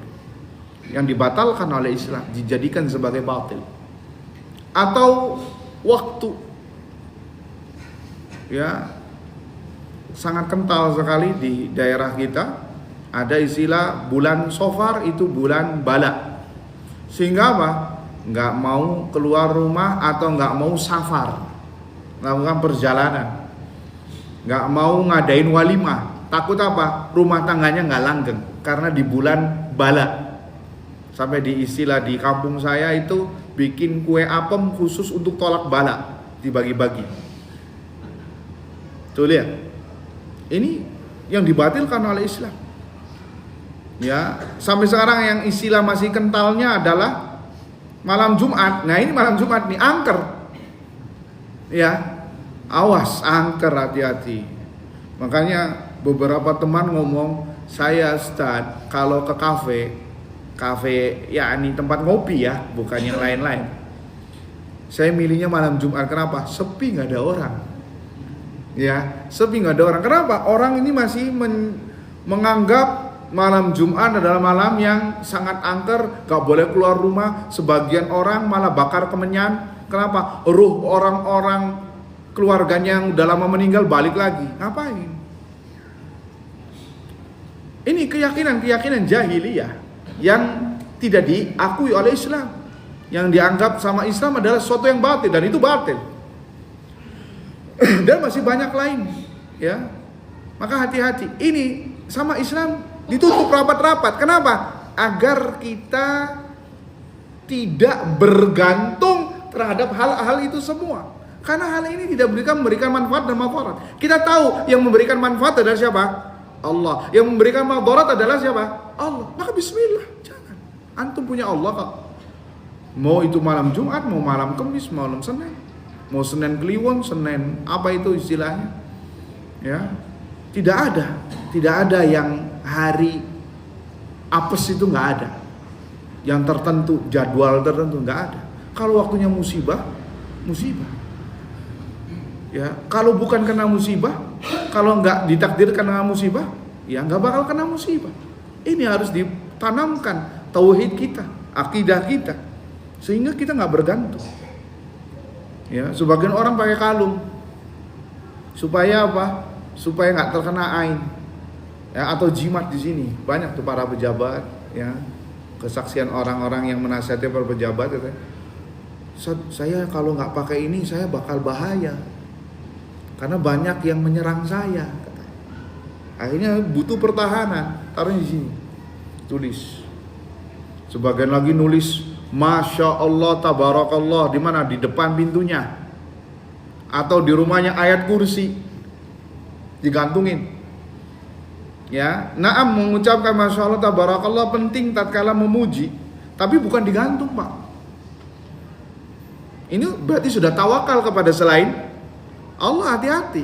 yang dibatalkan oleh Islam, dijadikan sebagai batil. Atau waktu, ya, sangat kental sekali di daerah kita. Ada istilah bulan Safar, itu bulan bala, sehingga apa? Nggak mau keluar rumah atau nggak mau safar, melakukan perjalanan, nggak mau ngadain walimah. Takut apa? Rumah tangganya nggak langgeng karena di bulan bala. Sampai di istilah di kampung saya itu bikin kue apem khusus untuk tolak bala, dibagi-bagi. Tuh lihat, ini yang dibatalkan oleh Islam, ya. Sampai sekarang yang istilah masih kentalnya adalah malam Jumat. Nah ini malam Jumat nih, angker, ya. Awas, angker, hati-hati. Makanya beberapa teman ngomong, saya Ustaz kalau ke kafe, yakni tempat ngopi, ya, bukan yang lain-lain, saya milihnya malam Jumat. Kenapa? Sepi, nggak ada orang, ya. Sepi, nggak ada orang. Kenapa? Orang ini masih menganggap malam Jumat adalah malam yang sangat angker, gak boleh keluar rumah. Sebagian orang malah bakar kemenyan. Kenapa? Ruh orang-orang keluarganya yang udah lama meninggal balik lagi. Ngapain? Ini keyakinan jahiliyah yang tidak diakui oleh Islam, yang dianggap sama Islam adalah sesuatu yang batil, dan itu batil. Dan masih banyak lain, ya. Maka hati-hati. Ini sama Islam ditutup rapat-rapat. Kenapa? Agar kita tidak bergantung terhadap hal-hal itu semua. Karena hal ini tidak memberikan manfaat dan madarat. Kita tahu yang memberikan manfaat adalah siapa? Allah. Yang memberikan madarat adalah siapa? Allah. Maka bismillah, jangan. Antum punya Allah kok. Mau itu malam Jumat, mau malam Kamis, malam Senin, mau Senin Kliwon, Senin apa itu istilahnya, ya. Tidak ada yang hari apes itu, nggak ada. Yang tertentu, jadwal tertentu, nggak ada. Kalau waktunya musibah, ya. Kalau bukan kena musibah, kalau nggak ditakdirkan kena musibah, ya nggak bakal kena musibah. Ini harus ditanamkan tauhid kita, akidah kita, sehingga kita nggak bergantung. Ya, sebagian orang pakai kalung supaya apa? Supaya nggak terkena ain, ya, atau jimat di sini. Banyak tuh para pejabat, ya, kesaksian orang-orang yang menasihati para pejabat, ya, saya kalau nggak pakai ini saya bakal bahaya. karena banyak yang menyerang saya. Akhirnya butuh pertahanan, taruh di sini, tulis. Sebagian lagi nulis Masya Allah, Tabarakallah, di mana? Di depan pintunya, atau di rumahnya ayat kursi digantungin. Ya, naam, mengucapkan Masya Allah, Tabarakallah penting tatkala memuji, tapi bukan digantung, Pak. Ini berarti sudah tawakal kepada selain Allah. Hati-hati,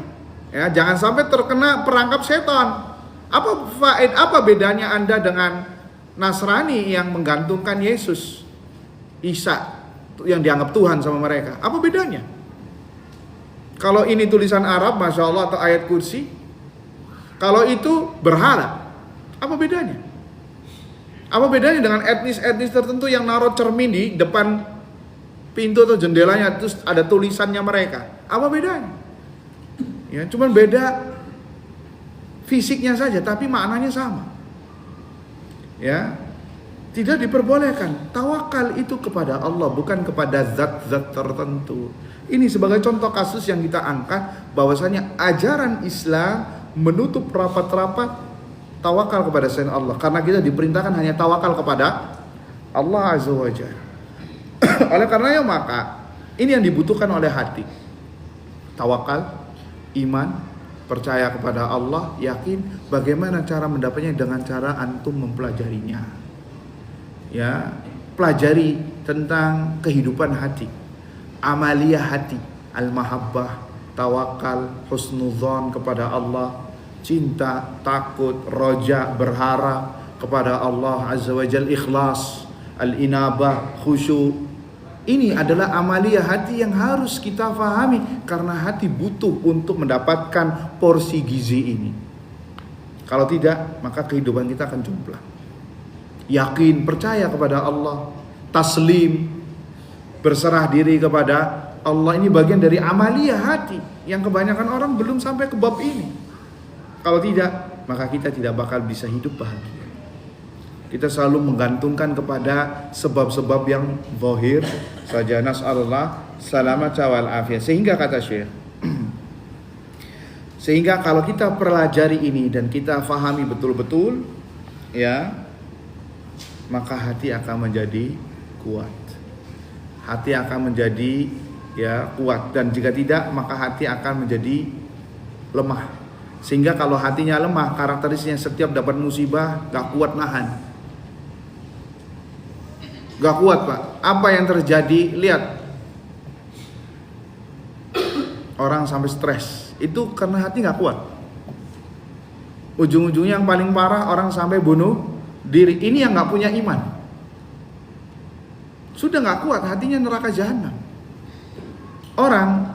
ya, jangan sampai terkena perangkap setan. Apa bedanya Anda dengan Nasrani yang menggantungkan Yesus, Isa, yang dianggap Tuhan sama mereka? Apa bedanya? Kalau ini tulisan Arab, Masya Allah, atau ayat kursi, kalau itu berhala, apa bedanya? Apa bedanya dengan etnis-etnis tertentu yang naruh cermin di depan pintu atau jendelanya, terus ada tulisannya mereka? Apa bedanya? Ya, cuman beda fisiknya saja, tapi maknanya sama. Ya, tidak diperbolehkan. Tawakal itu kepada Allah, bukan kepada zat-zat tertentu. Ini sebagai contoh kasus yang kita angkat, bahwasanya ajaran Islam menutup rapat-rapat tawakal kepada selain Allah, karena kita diperintahkan hanya tawakal kepada Allah Azza wa Jalla. Oleh karenanya maka ini yang dibutuhkan oleh hati. Tawakal, iman, percaya kepada Allah, yakin. Bagaimana cara mendapatnya? Dengan cara antum mempelajarinya. Ya, pelajari tentang kehidupan hati, amaliyah hati, al-mahabbah, tawakal, husnudzon kepada Allah, cinta, takut, roja, berharap kepada Allah Azza wa Jalla, ikhlas, al-inabah, khusyuk. Ini adalah amaliyah hati yang harus kita fahami, karena hati butuh untuk mendapatkan porsi gizi ini. Kalau tidak, maka kehidupan kita akan jomplang. Yakin, percaya kepada Allah, taslim, berserah diri kepada Allah. Ini bagian dari amaliyah hati yang kebanyakan orang belum sampai ke bab ini. Kalau tidak, maka kita tidak bakal bisa hidup bahagia. Kita selalu menggantungkan kepada sebab-sebab yang zahir saja. Nas'alullah salamata wal afiyah. Sehingga kata Syekh, sehingga kalau kita pelajari ini dan kita fahami betul-betul, ya, maka hati akan menjadi kuat. Hati akan menjadi, ya, kuat, dan jika tidak, maka hati akan menjadi lemah. Sehingga kalau hatinya lemah, karakteristiknya setiap dapat musibah gak kuat nahan. Gak kuat, Pak. Apa yang terjadi? Lihat, orang sampai stres, itu karena hati gak kuat. Ujung-ujungnya yang paling parah, orang sampai bunuh diri. Ini yang gak punya iman. Sudah gak kuat, hatinya neraka jahanam. Orang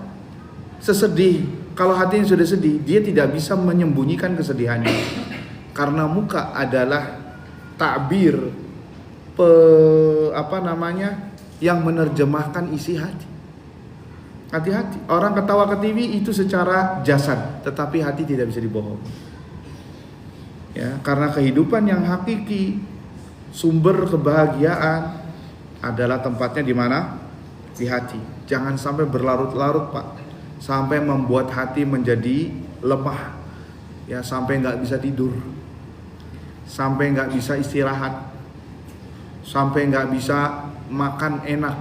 sesedih, kalau hatinya sudah sedih, dia tidak bisa menyembunyikan kesedihannya. Karena muka adalah takbir yang menerjemahkan isi hati. Hati-hati. Orang ketawa ke TV itu secara jasad, tetapi hati tidak bisa dibohongi. Ya, karena kehidupan yang hakiki, sumber kebahagiaan adalah tempatnya di mana? Di hati. Jangan sampai berlarut-larut, Pak, sampai membuat hati menjadi lemah, ya, sampai nggak bisa tidur, sampai nggak bisa istirahat, sampai nggak bisa makan enak.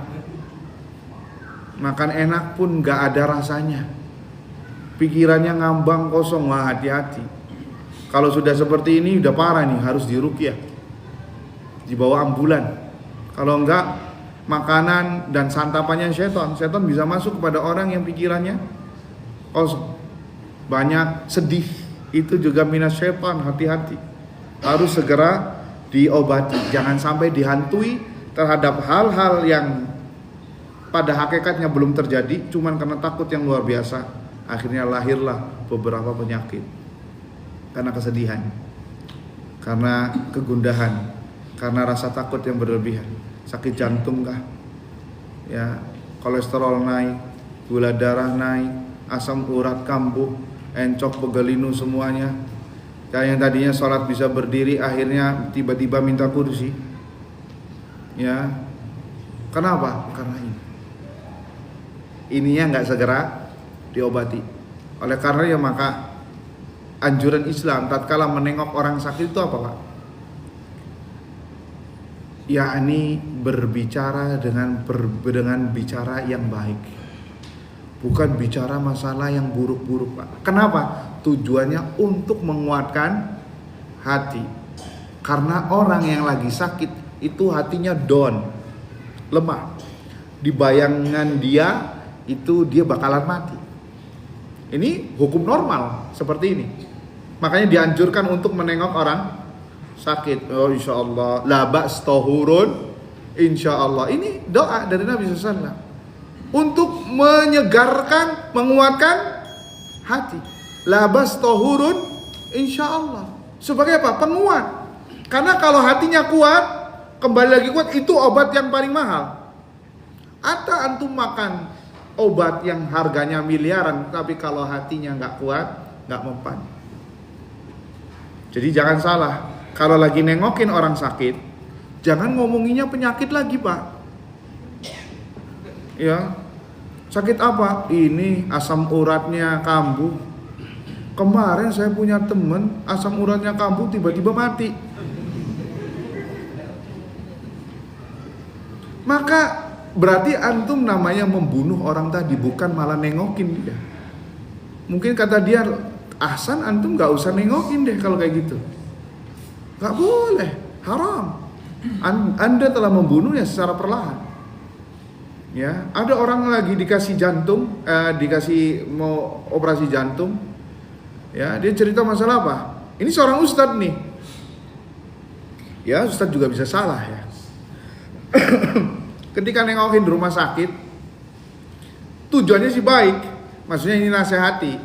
Makan enak pun nggak ada rasanya, pikirannya ngambang kosong. Wah, hati-hati. Kalau sudah seperti ini udah parah nih, harus diruqyah, dibawa ambulan. Kalau enggak, makanan dan santapannya setan bisa masuk kepada orang yang pikirannya kosong, banyak sedih. Itu juga minas setan. Hati-hati, harus segera diobati. Jangan sampai dihantui terhadap hal-hal yang pada hakikatnya belum terjadi, cuman karena takut yang luar biasa. Akhirnya lahirlah beberapa penyakit karena kesedihan, karena kegundahan, karena rasa takut yang berlebihan. Sakit jantung kah? Ya, kolesterol naik, gula darah naik, asam urat kambuh, encok, pegelinu semuanya. Kayak yang tadinya sholat bisa berdiri, akhirnya tiba-tiba minta kursi. Ya, kenapa? Karena ininya nggak segera diobati. Oleh karena ya maka anjuran Islam tatkala menengok orang sakit itu apa, Pak? Yakni berbicara dengan bicara yang baik. Bukan bicara masalah yang buruk-buruk, Pak. Kenapa? Tujuannya untuk menguatkan hati. Karena orang yang lagi sakit itu hatinya down, lemah. Di bayangan dia itu dia bakalan mati. Ini hukum normal seperti ini. Makanya dianjurkan untuk menengok orang sakit. Oh insyaallah la ba's tahurun insyaallah. Ini doa dari Nabi SAW untuk menyegarkan, menguatkan hati. La ba's tahurun insyaallah. Sebagai apa? Penguat. Karena kalau hatinya kuat, kembali lagi kuat, itu obat yang paling mahal. Atau antum makan obat yang harganya miliaran, tapi kalau hatinya nggak kuat, nggak mempan. Jadi jangan salah, kalau lagi nengokin orang sakit, jangan ngomonginnya penyakit lagi, Pak. Ya, sakit apa? Ini asam uratnya kambuh. Kemarin saya punya temen asam uratnya kambuh tiba-tiba mati. Maka berarti antum namanya membunuh orang tadi, bukan malah nengokin dia. Mungkin kata dia, Ahsan antum gak usah nengokin deh kalau kayak gitu. Gak boleh, haram. Anda telah membunuhnya secara perlahan. Ya, ada orang lagi dikasih jantung, dikasih mau operasi jantung. Ya, dia cerita masalah apa? Ini seorang ustadz nih. Ya, ustadz juga bisa salah ya. Ketika nengokin di rumah sakit, tujuannya sih baik, maksudnya ini nasihati,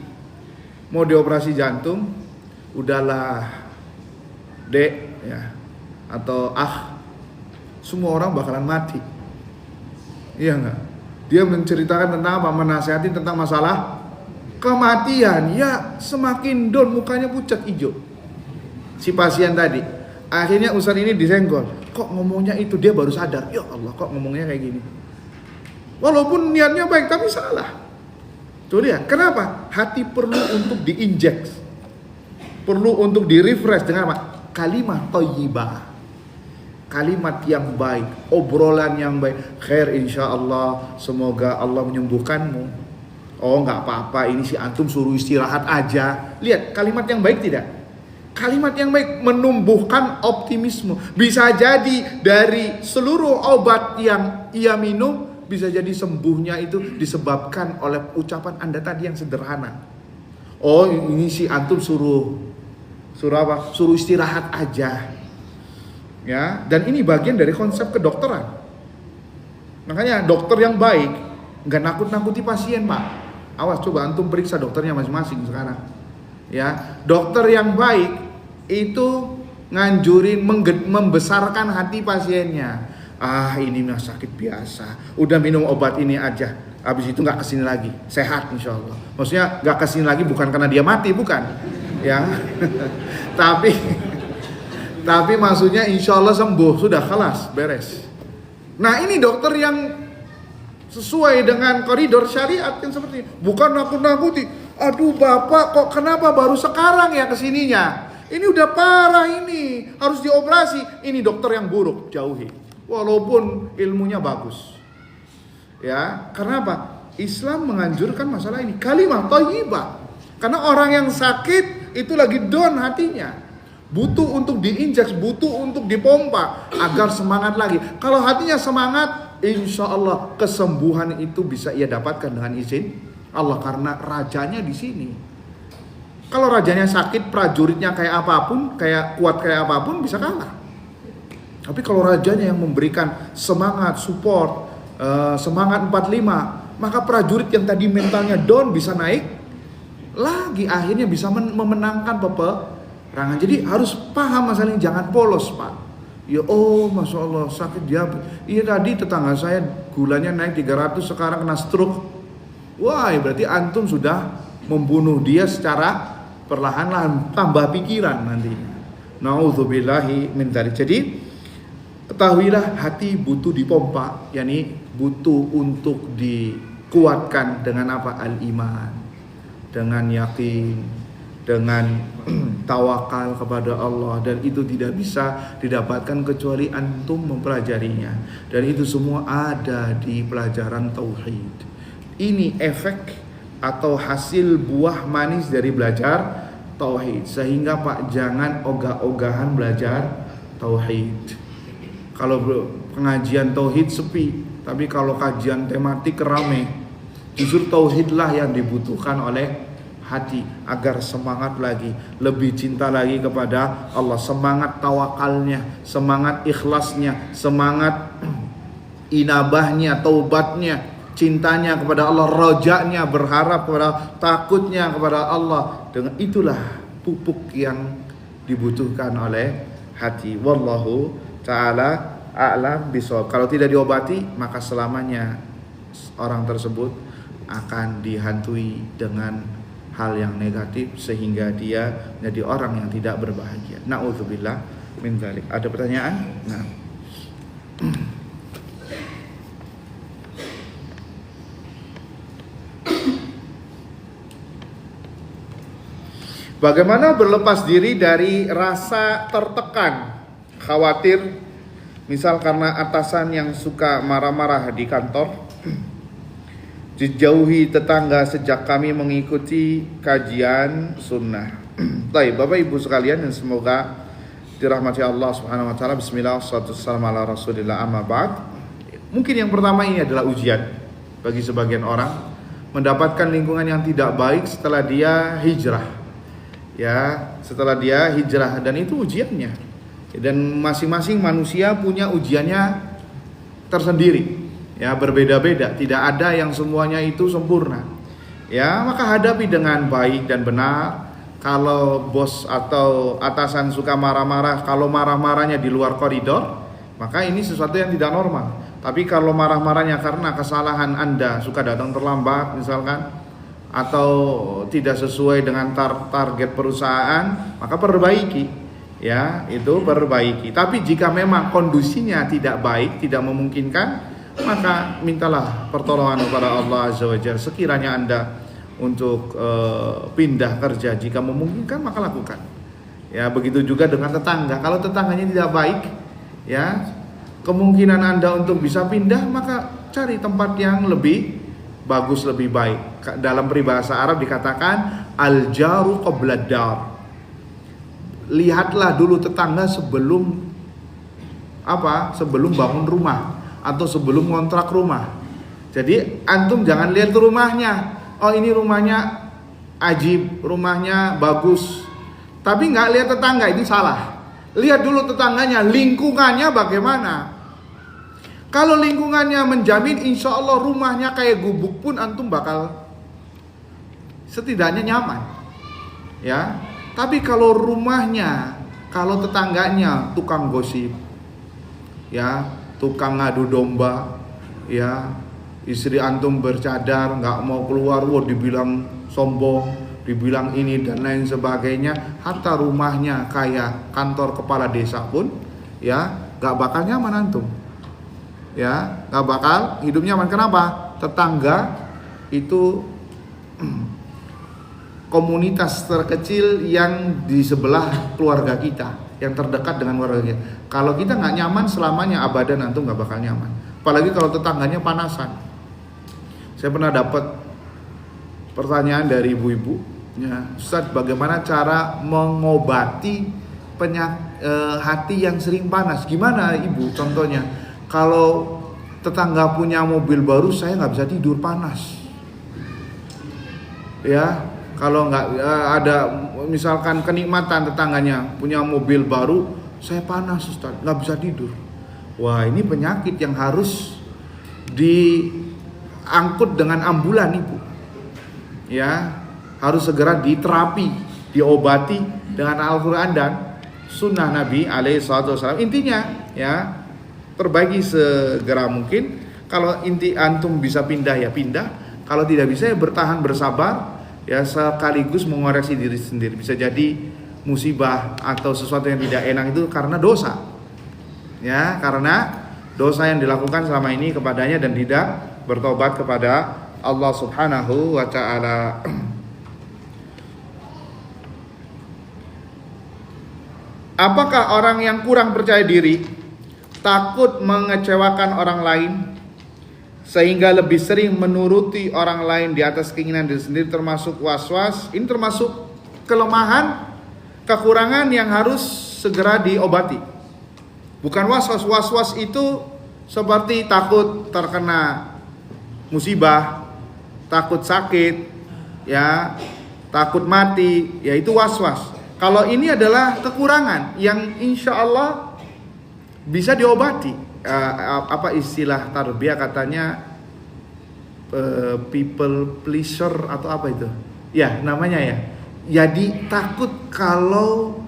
mau dioperasi jantung, udahlah dek ya, atau semua orang bakalan mati, iya nggak? Dia menceritakan tentang apa? Menasihati tentang masalah kematian. Ya semakin down, mukanya pucat hijau si pasien tadi. Akhirnya ustaz ini disenggol. Kok ngomongnya itu? Dia baru sadar, ya Allah kok ngomongnya kayak gini. Walaupun niatnya baik tapi salah. Tuh lihat, kenapa? Hati perlu untuk diinjek, perlu untuk direfresh dengan apa? Kalimat thayyibah, kalimat yang baik, obrolan yang baik. Khair insyaallah, semoga Allah menyembuhkanmu. Oh nggak apa-apa, ini si antum suruh istirahat aja. Lihat kalimat yang baik tidak? Kalimat yang baik menumbuhkan optimisme. Bisa jadi dari seluruh obat yang ia minum, bisa jadi sembuhnya itu disebabkan oleh ucapan Anda tadi yang sederhana. Oh ini si antum suruh apa? Suruh istirahat aja. Ya, dan ini bagian dari konsep kedokteran. Makanya dokter yang baik nggak nakut-nakuti pasien, Pak. Awas, coba antum periksa dokternya masing-masing sekarang. Ya, dokter yang baik itu nganjurin membesarkan hati pasiennya. Ini mah sakit biasa, udah minum obat ini aja, habis itu nggak kesini lagi, sehat insyaallah. Maksudnya nggak kesini lagi bukan karena dia mati, bukan, ya. tapi maksudnya insyaallah sembuh, sudah kelas beres. Nah ini dokter yang sesuai dengan koridor syariat yang seperti ini. Bukan nakut-nakuti. Aduh bapak kok kenapa baru sekarang ya kesininya? Ini udah parah ini, harus dioperasi. Ini dokter yang buruk, jauhi. Walaupun ilmunya bagus. Ya, karena apa? Islam menganjurkan masalah ini. Kalimat thayyibah. Karena orang yang sakit itu lagi down hatinya. Butuh untuk diinjek, butuh untuk dipompa agar semangat lagi. Kalau hatinya semangat, insya Allah kesembuhan itu bisa ia dapatkan dengan izin Allah karena rajanya di sini. Kalau rajanya sakit, prajuritnya kayak apapun, kayak kuat kayak apapun bisa kalah. Tapi kalau rajanya yang memberikan semangat, support, semangat 45, maka prajurit yang tadi mentalnya down bisa naik lagi, akhirnya bisa memenangkan peperangan. Jadi harus paham masalahnya, jangan polos, Pak. Ya Masya Allah sakit diabetes. Iya tadi tetangga saya gulanya naik 300, sekarang kena stroke. Wah berarti antum sudah membunuh dia secara perlahan-lahan, tambah pikiran nantinya. Nauzubillahi min dzalik. Jadi ketahuilah hati butuh dipompa, yakni butuh untuk dikuatkan dengan apa? Al-iman. dengan yakin, dengan tawakal kepada Allah, dan itu tidak bisa didapatkan kecuali antum mempelajarinya, dan itu semua ada di pelajaran tauhid. Ini efek atau hasil buah manis dari belajar tauhid. Sehingga Pak, jangan ogah-ogahan belajar tauhid. Kalau pengajian tauhid sepi, tapi kalau kajian tematik rame. Justru tauhidlah yang dibutuhkan oleh hati agar semangat lagi, lebih cinta lagi kepada Allah, semangat tawakalnya, semangat ikhlasnya, semangat inabahnya, taubatnya, cintanya kepada Allah, rojanya, berharap kepada, takutnya kepada Allah. Dengan itulah pupuk yang dibutuhkan oleh hati. Wallahu ta'ala a'lam bishawab. Kalau tidak diobati, maka selamanya orang tersebut akan dihantui dengan hal yang negatif sehingga dia menjadi orang yang tidak berbahagia. Na'udzubillah min dzalik. Ada pertanyaan? Nah. Bagaimana berlepas diri dari rasa tertekan, khawatir, misal karena atasan yang suka marah-marah di kantor, dijauhi tetangga sejak kami mengikuti kajian sunnah. Baik, Bapak Ibu sekalian yang semoga dirahmati Allah Subhanahu wa taala. Bismillah, wassalatu wassalamu ala Rasulillah, amma ba'd. Mungkin yang pertama ini adalah ujian bagi sebagian orang, mendapatkan lingkungan yang tidak baik setelah dia hijrah. Ya, setelah dia hijrah, dan itu ujiannya. Dan masing-masing manusia punya ujiannya tersendiri. Ya, berbeda-beda, tidak ada yang semuanya itu sempurna. Ya, maka hadapi dengan baik dan benar. Kalau bos atau atasan suka marah-marah, kalau marah-marahnya di luar koridor, maka ini sesuatu yang tidak normal. Tapi kalau marah-marahnya karena kesalahan Anda, suka datang terlambat misalkan, atau tidak sesuai dengan target perusahaan, maka perbaiki. Ya, itu perbaiki. Tapi jika memang kondisinya tidak baik, tidak memungkinkan, maka mintalah pertolongan kepada Allah Azza wa Jalla. Sekiranya Anda untuk pindah kerja, jika memungkinkan maka lakukan. Ya, begitu juga dengan tetangga. Kalau tetangganya tidak baik, ya, kemungkinan Anda untuk bisa pindah, maka cari tempat yang lebih bagus, lebih baik. Dalam peribahasa Arab dikatakan al-jaru qabla dar. Lihatlah dulu tetangga sebelum sebelum bangun rumah atau sebelum ngontrak rumah. Jadi antum jangan lihat rumahnya, oh ini rumahnya ajib, rumahnya bagus, tapi nggak lihat tetangga, ini salah. Lihat dulu tetangganya, lingkungannya bagaimana. Kalau lingkungannya menjamin, insya Allah rumahnya kayak gubuk pun antum bakal setidaknya nyaman. Ya, tapi kalau rumahnya, kalau tetangganya tukang gosip, ya, tukang ngadu domba, ya, istri antum bercadar, nggak mau keluar, dibilang sombong, dibilang ini dan lain sebagainya, hatta rumahnya kayak kantor kepala desa pun, ya, nggak bakal nyaman antum. Ya, nggak bakal hidup nyaman. Kenapa? Tetangga itu komunitas terkecil yang di sebelah keluarga kita, yang terdekat dengan keluarga kita. Kalau kita nggak nyaman selamanya, abadan antum nggak bakal nyaman. Apalagi kalau tetangganya panasan. Saya pernah dapat pertanyaan dari ibu-ibu, ya, Ustaz, bagaimana cara mengobati hati yang sering panas? Gimana ibu? Contohnya, kalau tetangga punya mobil baru, saya nggak bisa tidur, panas. Ya, kalau nggak ada misalkan kenikmatan tetangganya punya mobil baru, saya panas Ustaz, nggak bisa tidur. Wah, ini penyakit yang harus diangkut dengan ambulan ibu. Ya, harus segera diterapi, diobati dengan Al-Quran dan Sunnah Nabi alaihissalam. Intinya, ya, perbaiki segera mungkin. Kalau inti antum bisa pindah, ya pindah. Kalau tidak bisa, ya bertahan, bersabar, ya, sekaligus mengoreksi diri sendiri. Bisa jadi musibah atau sesuatu yang tidak enak itu karena dosa, ya, karena dosa yang dilakukan selama ini kepadanya dan tidak bertobat kepada Allah Subhanahu wa ta'ala. Apakah orang yang kurang percaya diri takut mengecewakan orang lain sehingga lebih sering menuruti orang lain di atas keinginan diri sendiri, termasuk was-was? Ini termasuk kelemahan, kekurangan yang harus segera diobati. Bukan was-was. Was-was itu seperti takut terkena musibah, takut sakit, ya, takut mati, ya itu was-was. Kalau ini adalah kekurangan yang insya Allah bisa diobati. Apa istilah tarbiyah katanya, people pleaser atau apa itu? Ya namanya ya. Jadi takut kalau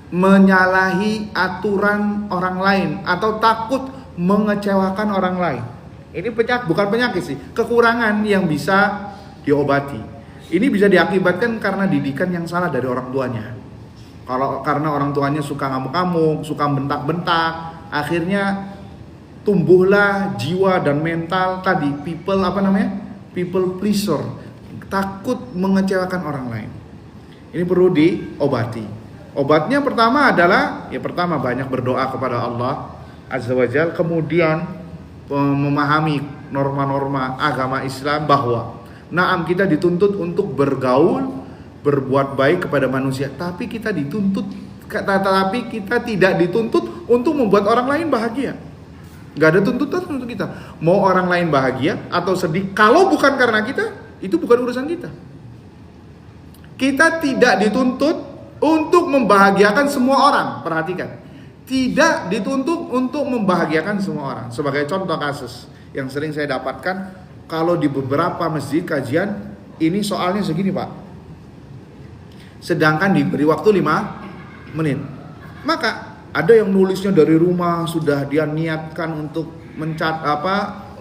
menyalahi aturan orang lain atau takut mengecewakan orang lain. Ini bukan penyakit sih, kekurangan yang bisa diobati. Ini bisa diakibatkan karena didikan yang salah dari orang tuanya. Karena orang tuanya suka ngamuk-ngamuk, suka bentak-bentak, akhirnya tumbuhlah jiwa dan mental tadi people pleaser, takut mengecewakan orang lain. Ini perlu diobati. Obatnya pertama adalah banyak berdoa kepada Allah Azza wa Jalla, kemudian memahami norma-norma agama Islam bahwa kita dituntut untuk bergaul, berbuat baik kepada manusia, tapi kita tidak dituntut untuk membuat orang lain bahagia. Gak ada tuntutan untuk kita. Mau orang lain bahagia atau sedih, kalau bukan karena kita, itu bukan urusan kita. Kita tidak dituntut untuk membahagiakan semua orang. Perhatikan, tidak dituntut untuk membahagiakan semua orang. Sebagai contoh kasus yang sering saya dapatkan, kalau di beberapa masjid kajian, ini soalnya segini Pak, sedangkan diberi waktu 5 menit. Maka ada yang nulisnya dari rumah, sudah dia niatkan untuk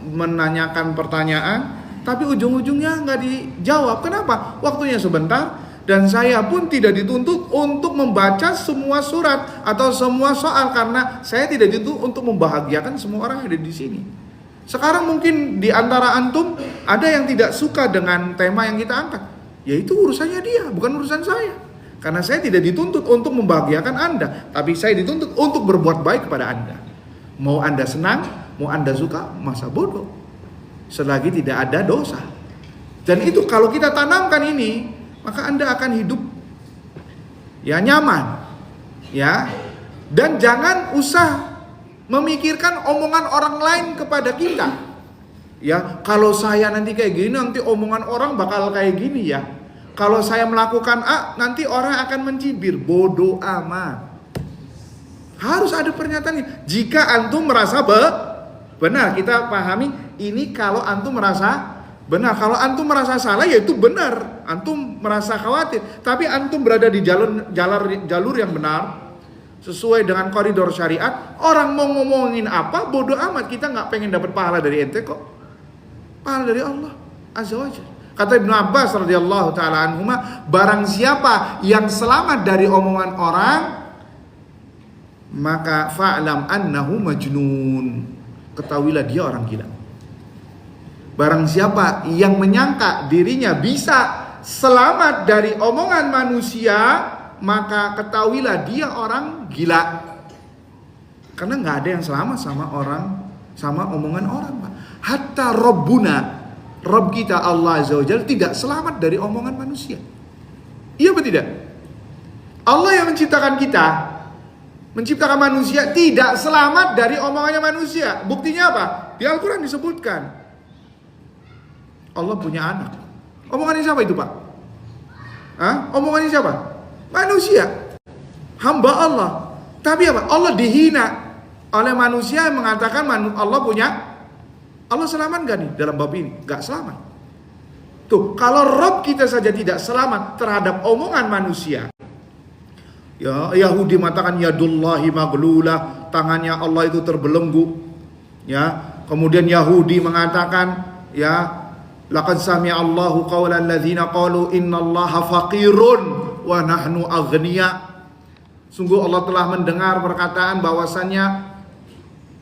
menanyakan pertanyaan, tapi ujung-ujungnya nggak dijawab. Kenapa? Waktunya sebentar, dan saya pun tidak dituntut untuk membaca semua surat atau semua soal, karena saya tidak dituntut untuk membahagiakan semua orang yang ada di sini. Sekarang mungkin di antara antum ada yang tidak suka dengan tema yang kita angkat, yaitu urusannya dia, bukan urusan saya. Karena saya tidak dituntut untuk membahagiakan Anda, tapi saya dituntut untuk berbuat baik kepada Anda. Mau Anda senang, mau Anda suka, masa bodoh, selagi tidak ada dosa. Dan itu kalau kita tanamkan ini, maka Anda akan hidup ya nyaman, ya. Dan jangan usah memikirkan omongan orang lain kepada kita. Ya, kalau saya nanti kayak gini, nanti omongan orang bakal kayak gini ya. Kalau saya melakukan A, nanti orang akan mencibir. Bodoh amat. Harus ada pernyataannya. Jika antum merasa benar, kita pahami ini kalau antum merasa benar. Kalau antum merasa salah, ya itu benar. Antum merasa khawatir, tapi antum berada di jalur yang benar, sesuai dengan koridor syariat. Orang mau ngomongin apa, bodoh amat. Kita nggak pengen dapat pahala dari ente kok. Pahala dari Allah Azza wa Jalla. Kata Ibnu Abbas radhiyallahu taala anhuma, barang siapa yang selamat dari omongan orang, maka fa'lam annahu majnun. Ketahuilah dia orang gila. Barang siapa yang menyangka dirinya bisa selamat dari omongan manusia, maka ketahuilah dia orang gila. Karena nggak ada yang selamat sama omongan orang, Pak. Hatta Rabb kita Allah Azza wa Jalla tidak selamat dari omongan manusia. Iya atau tidak? Allah yang menciptakan kita, menciptakan manusia, tidak selamat dari omongannya manusia. Buktinya apa? Di Al-Quran disebutkan Allah punya anak. Omongannya siapa itu, Pak? Omongannya siapa? Manusia, hamba Allah. Tapi apa? Allah dihina oleh manusia yang mengatakan Allah punya. Allah selamat gak nih dalam bab ini? Gak selamat. Tuh, kalau Rabb kita saja tidak selamat terhadap omongan manusia. Ya, Yahudi mengatakan yadullahi maglulah, tangannya Allah itu terbelenggu. Ya, kemudian Yahudi mengatakan ya, laqad sami'a Allahu qawlan ladzina qalu innallaha faqirun wa nahnu aghnia. Sungguh Allah telah mendengar perkataan bahwasannya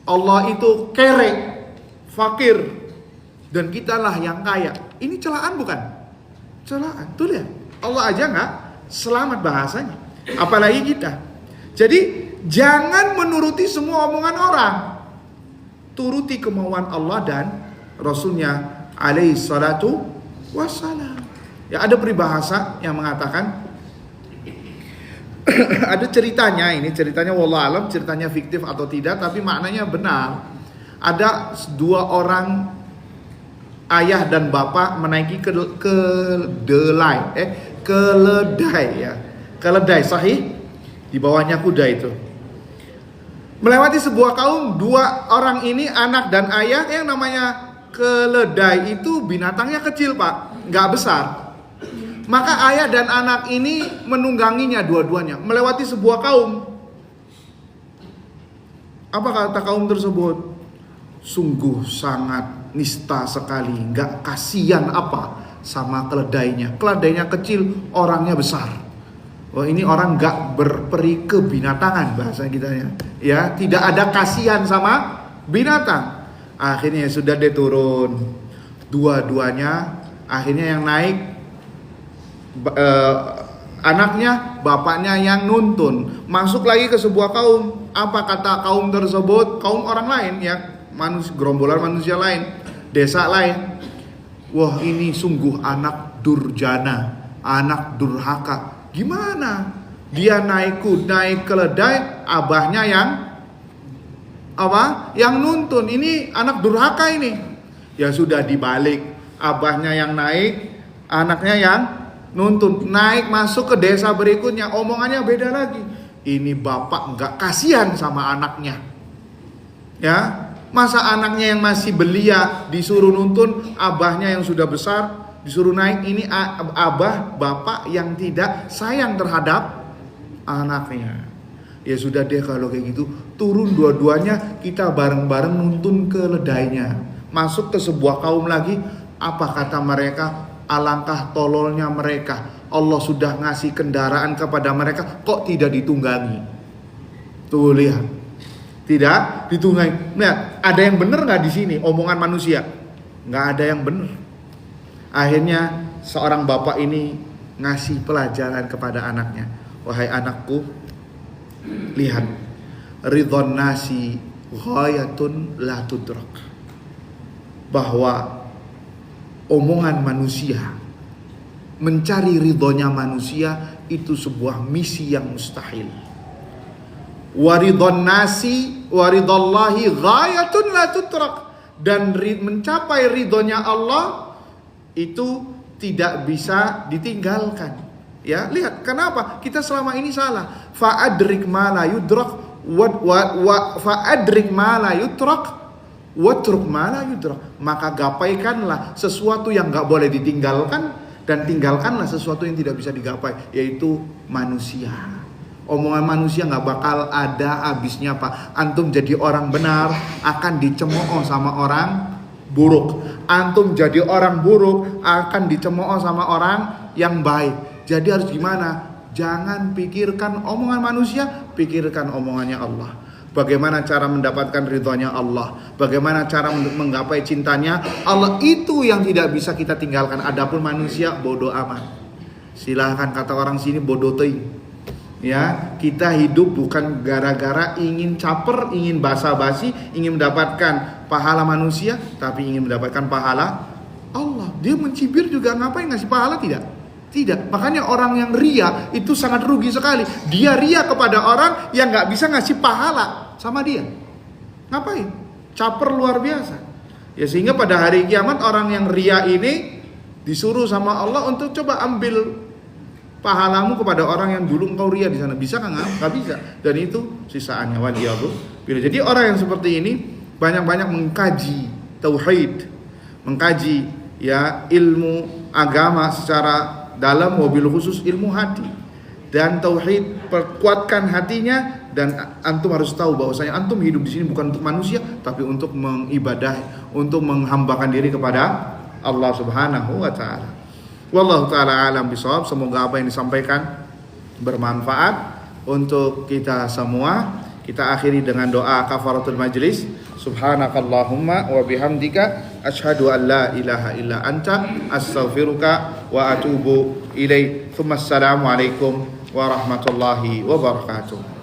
Allah itu kere, fakir, dan kitalah yang kaya. Ini celaan bukan? Celaan. Tuh lihat, Allah aja nggak selamat bahasanya, apalagi kita. Jadi jangan menuruti semua omongan orang. Turuti kemauan Allah dan Rasulnya alaihi salatu wassalam. Ya, ada peribahasa yang mengatakan ada ceritanya wallahu alam, ceritanya fiktif atau tidak, tapi maknanya benar. Ada dua orang ayah dan bapak menaiki keledai sahih, di bawahnya kuda itu. Melewati sebuah kaum, dua orang ini anak dan ayah. Yang namanya keledai itu binatangnya kecil, Pak, nggak besar. Maka ayah dan anak ini menungganginya dua-duanya melewati sebuah kaum. Apa kata kaum tersebut? Sungguh sangat nista sekali, nggak kasihan apa sama keledainya. Keledainya kecil, orangnya besar. Wah, ini orang nggak berperi kebinatangan bahasa kita ya. Tidak ada kasihan sama binatang. Akhirnya sudah dia turun. Dua-duanya akhirnya yang naik anaknya, bapaknya yang nuntun. Masuk lagi ke sebuah kaum. Apa kata kaum tersebut? Kaum orang lain ya, gerombolan manusia lain, desa lain. Wah, ini sungguh anak durjana, anak durhaka. Gimana? Dia naik keledai, abahnya yang Yang nuntun. Ini anak durhaka ini. Ya sudah dibalik, abahnya yang naik, anaknya yang nuntun. Naik masuk ke desa berikutnya, omongannya beda lagi. Ini bapak nggak kasihan sama anaknya. Ya, masa anaknya yang masih belia disuruh nuntun, abahnya yang sudah besar disuruh naik. Ini bapak yang tidak sayang terhadap anaknya. Ya sudah deh kalau kayak gitu, turun dua-duanya, kita bareng-bareng nuntun keledainya. Masuk ke sebuah kaum lagi. Apa kata mereka? Alangkah tololnya mereka. Allah sudah ngasih kendaraan kepada mereka, kok tidak ditunggangi? Tuh lihat, tidak ditunggangi. Lihat, ada yang benar nggak di sini? Omongan manusia nggak ada yang benar. Akhirnya seorang bapak ini ngasih pelajaran kepada anaknya. Wahai anakku, lihat, ridhon nasi ghayatun la tudrak. Bahwa omongan manusia, mencari ridhonya manusia itu sebuah misi yang mustahil. Waridhon nasi waridallahi ghayatun la tudrak. Dan mencapai ridhonya Allah itu tidak bisa ditinggalkan. Ya, lihat kenapa kita selama ini salah. Fa'adrik ma la yudrak fa'adrik ma la yudrak watruk ma la yudrak. Maka gapaikanlah sesuatu yang enggak boleh ditinggalkan dan tinggalkanlah sesuatu yang tidak bisa digapai, yaitu manusia. Omongan manusia enggak bakal ada habisnya, Pak. Antum jadi orang benar akan dicemooh sama orang buruk. Antum jadi orang buruk akan dicemooh sama orang yang baik. Jadi harus gimana? Jangan pikirkan omongan manusia, pikirkan omongannya Allah. Bagaimana cara mendapatkan ridhonya Allah, bagaimana cara menggapai cintanya Allah, itu yang tidak bisa kita tinggalkan. Adapun manusia bodoh amat. Silahkan kata orang sini bodoh teuing. Ya, kita hidup bukan gara-gara ingin caper, ingin basa-basi, ingin mendapatkan pahala manusia, tapi ingin mendapatkan pahala Allah. Dia mencibir juga ngapain, ngasih pahala tidak? Tidak. Makanya orang yang ria itu sangat rugi sekali. Dia ria kepada orang yang gak bisa ngasih pahala sama dia. Ngapain? Caper luar biasa. Ya, sehingga pada hari kiamat orang yang ria ini disuruh sama Allah untuk coba ambil pahalamu kepada orang yang dulu engkau ria di sana. Bisa kan? Nggak bisa. Dan itu sisaannya. Jadi orang yang seperti ini banyak-banyak mengkaji tauhid, mengkaji ya ilmu agama secara dalam, mobil khusus ilmu hati dan tauhid. Perkuatkan hatinya, dan antum harus tahu bahwasanya antum hidup di sini bukan untuk manusia, tapi untuk mengibadahi, untuk menghambakan diri kepada Allah Subhanahu wa taala. Wallahu taala alam bisawab. Semoga apa yang disampaikan bermanfaat untuk kita semua. Kita akhiri dengan doa kafaratul majlis. Subhanakallahumma wa bihamdika asyhadu an la ilaha illa anta astaghfiruka wa atubu ilaik. Assalamualaikum warahmatullahi wabarakatuh.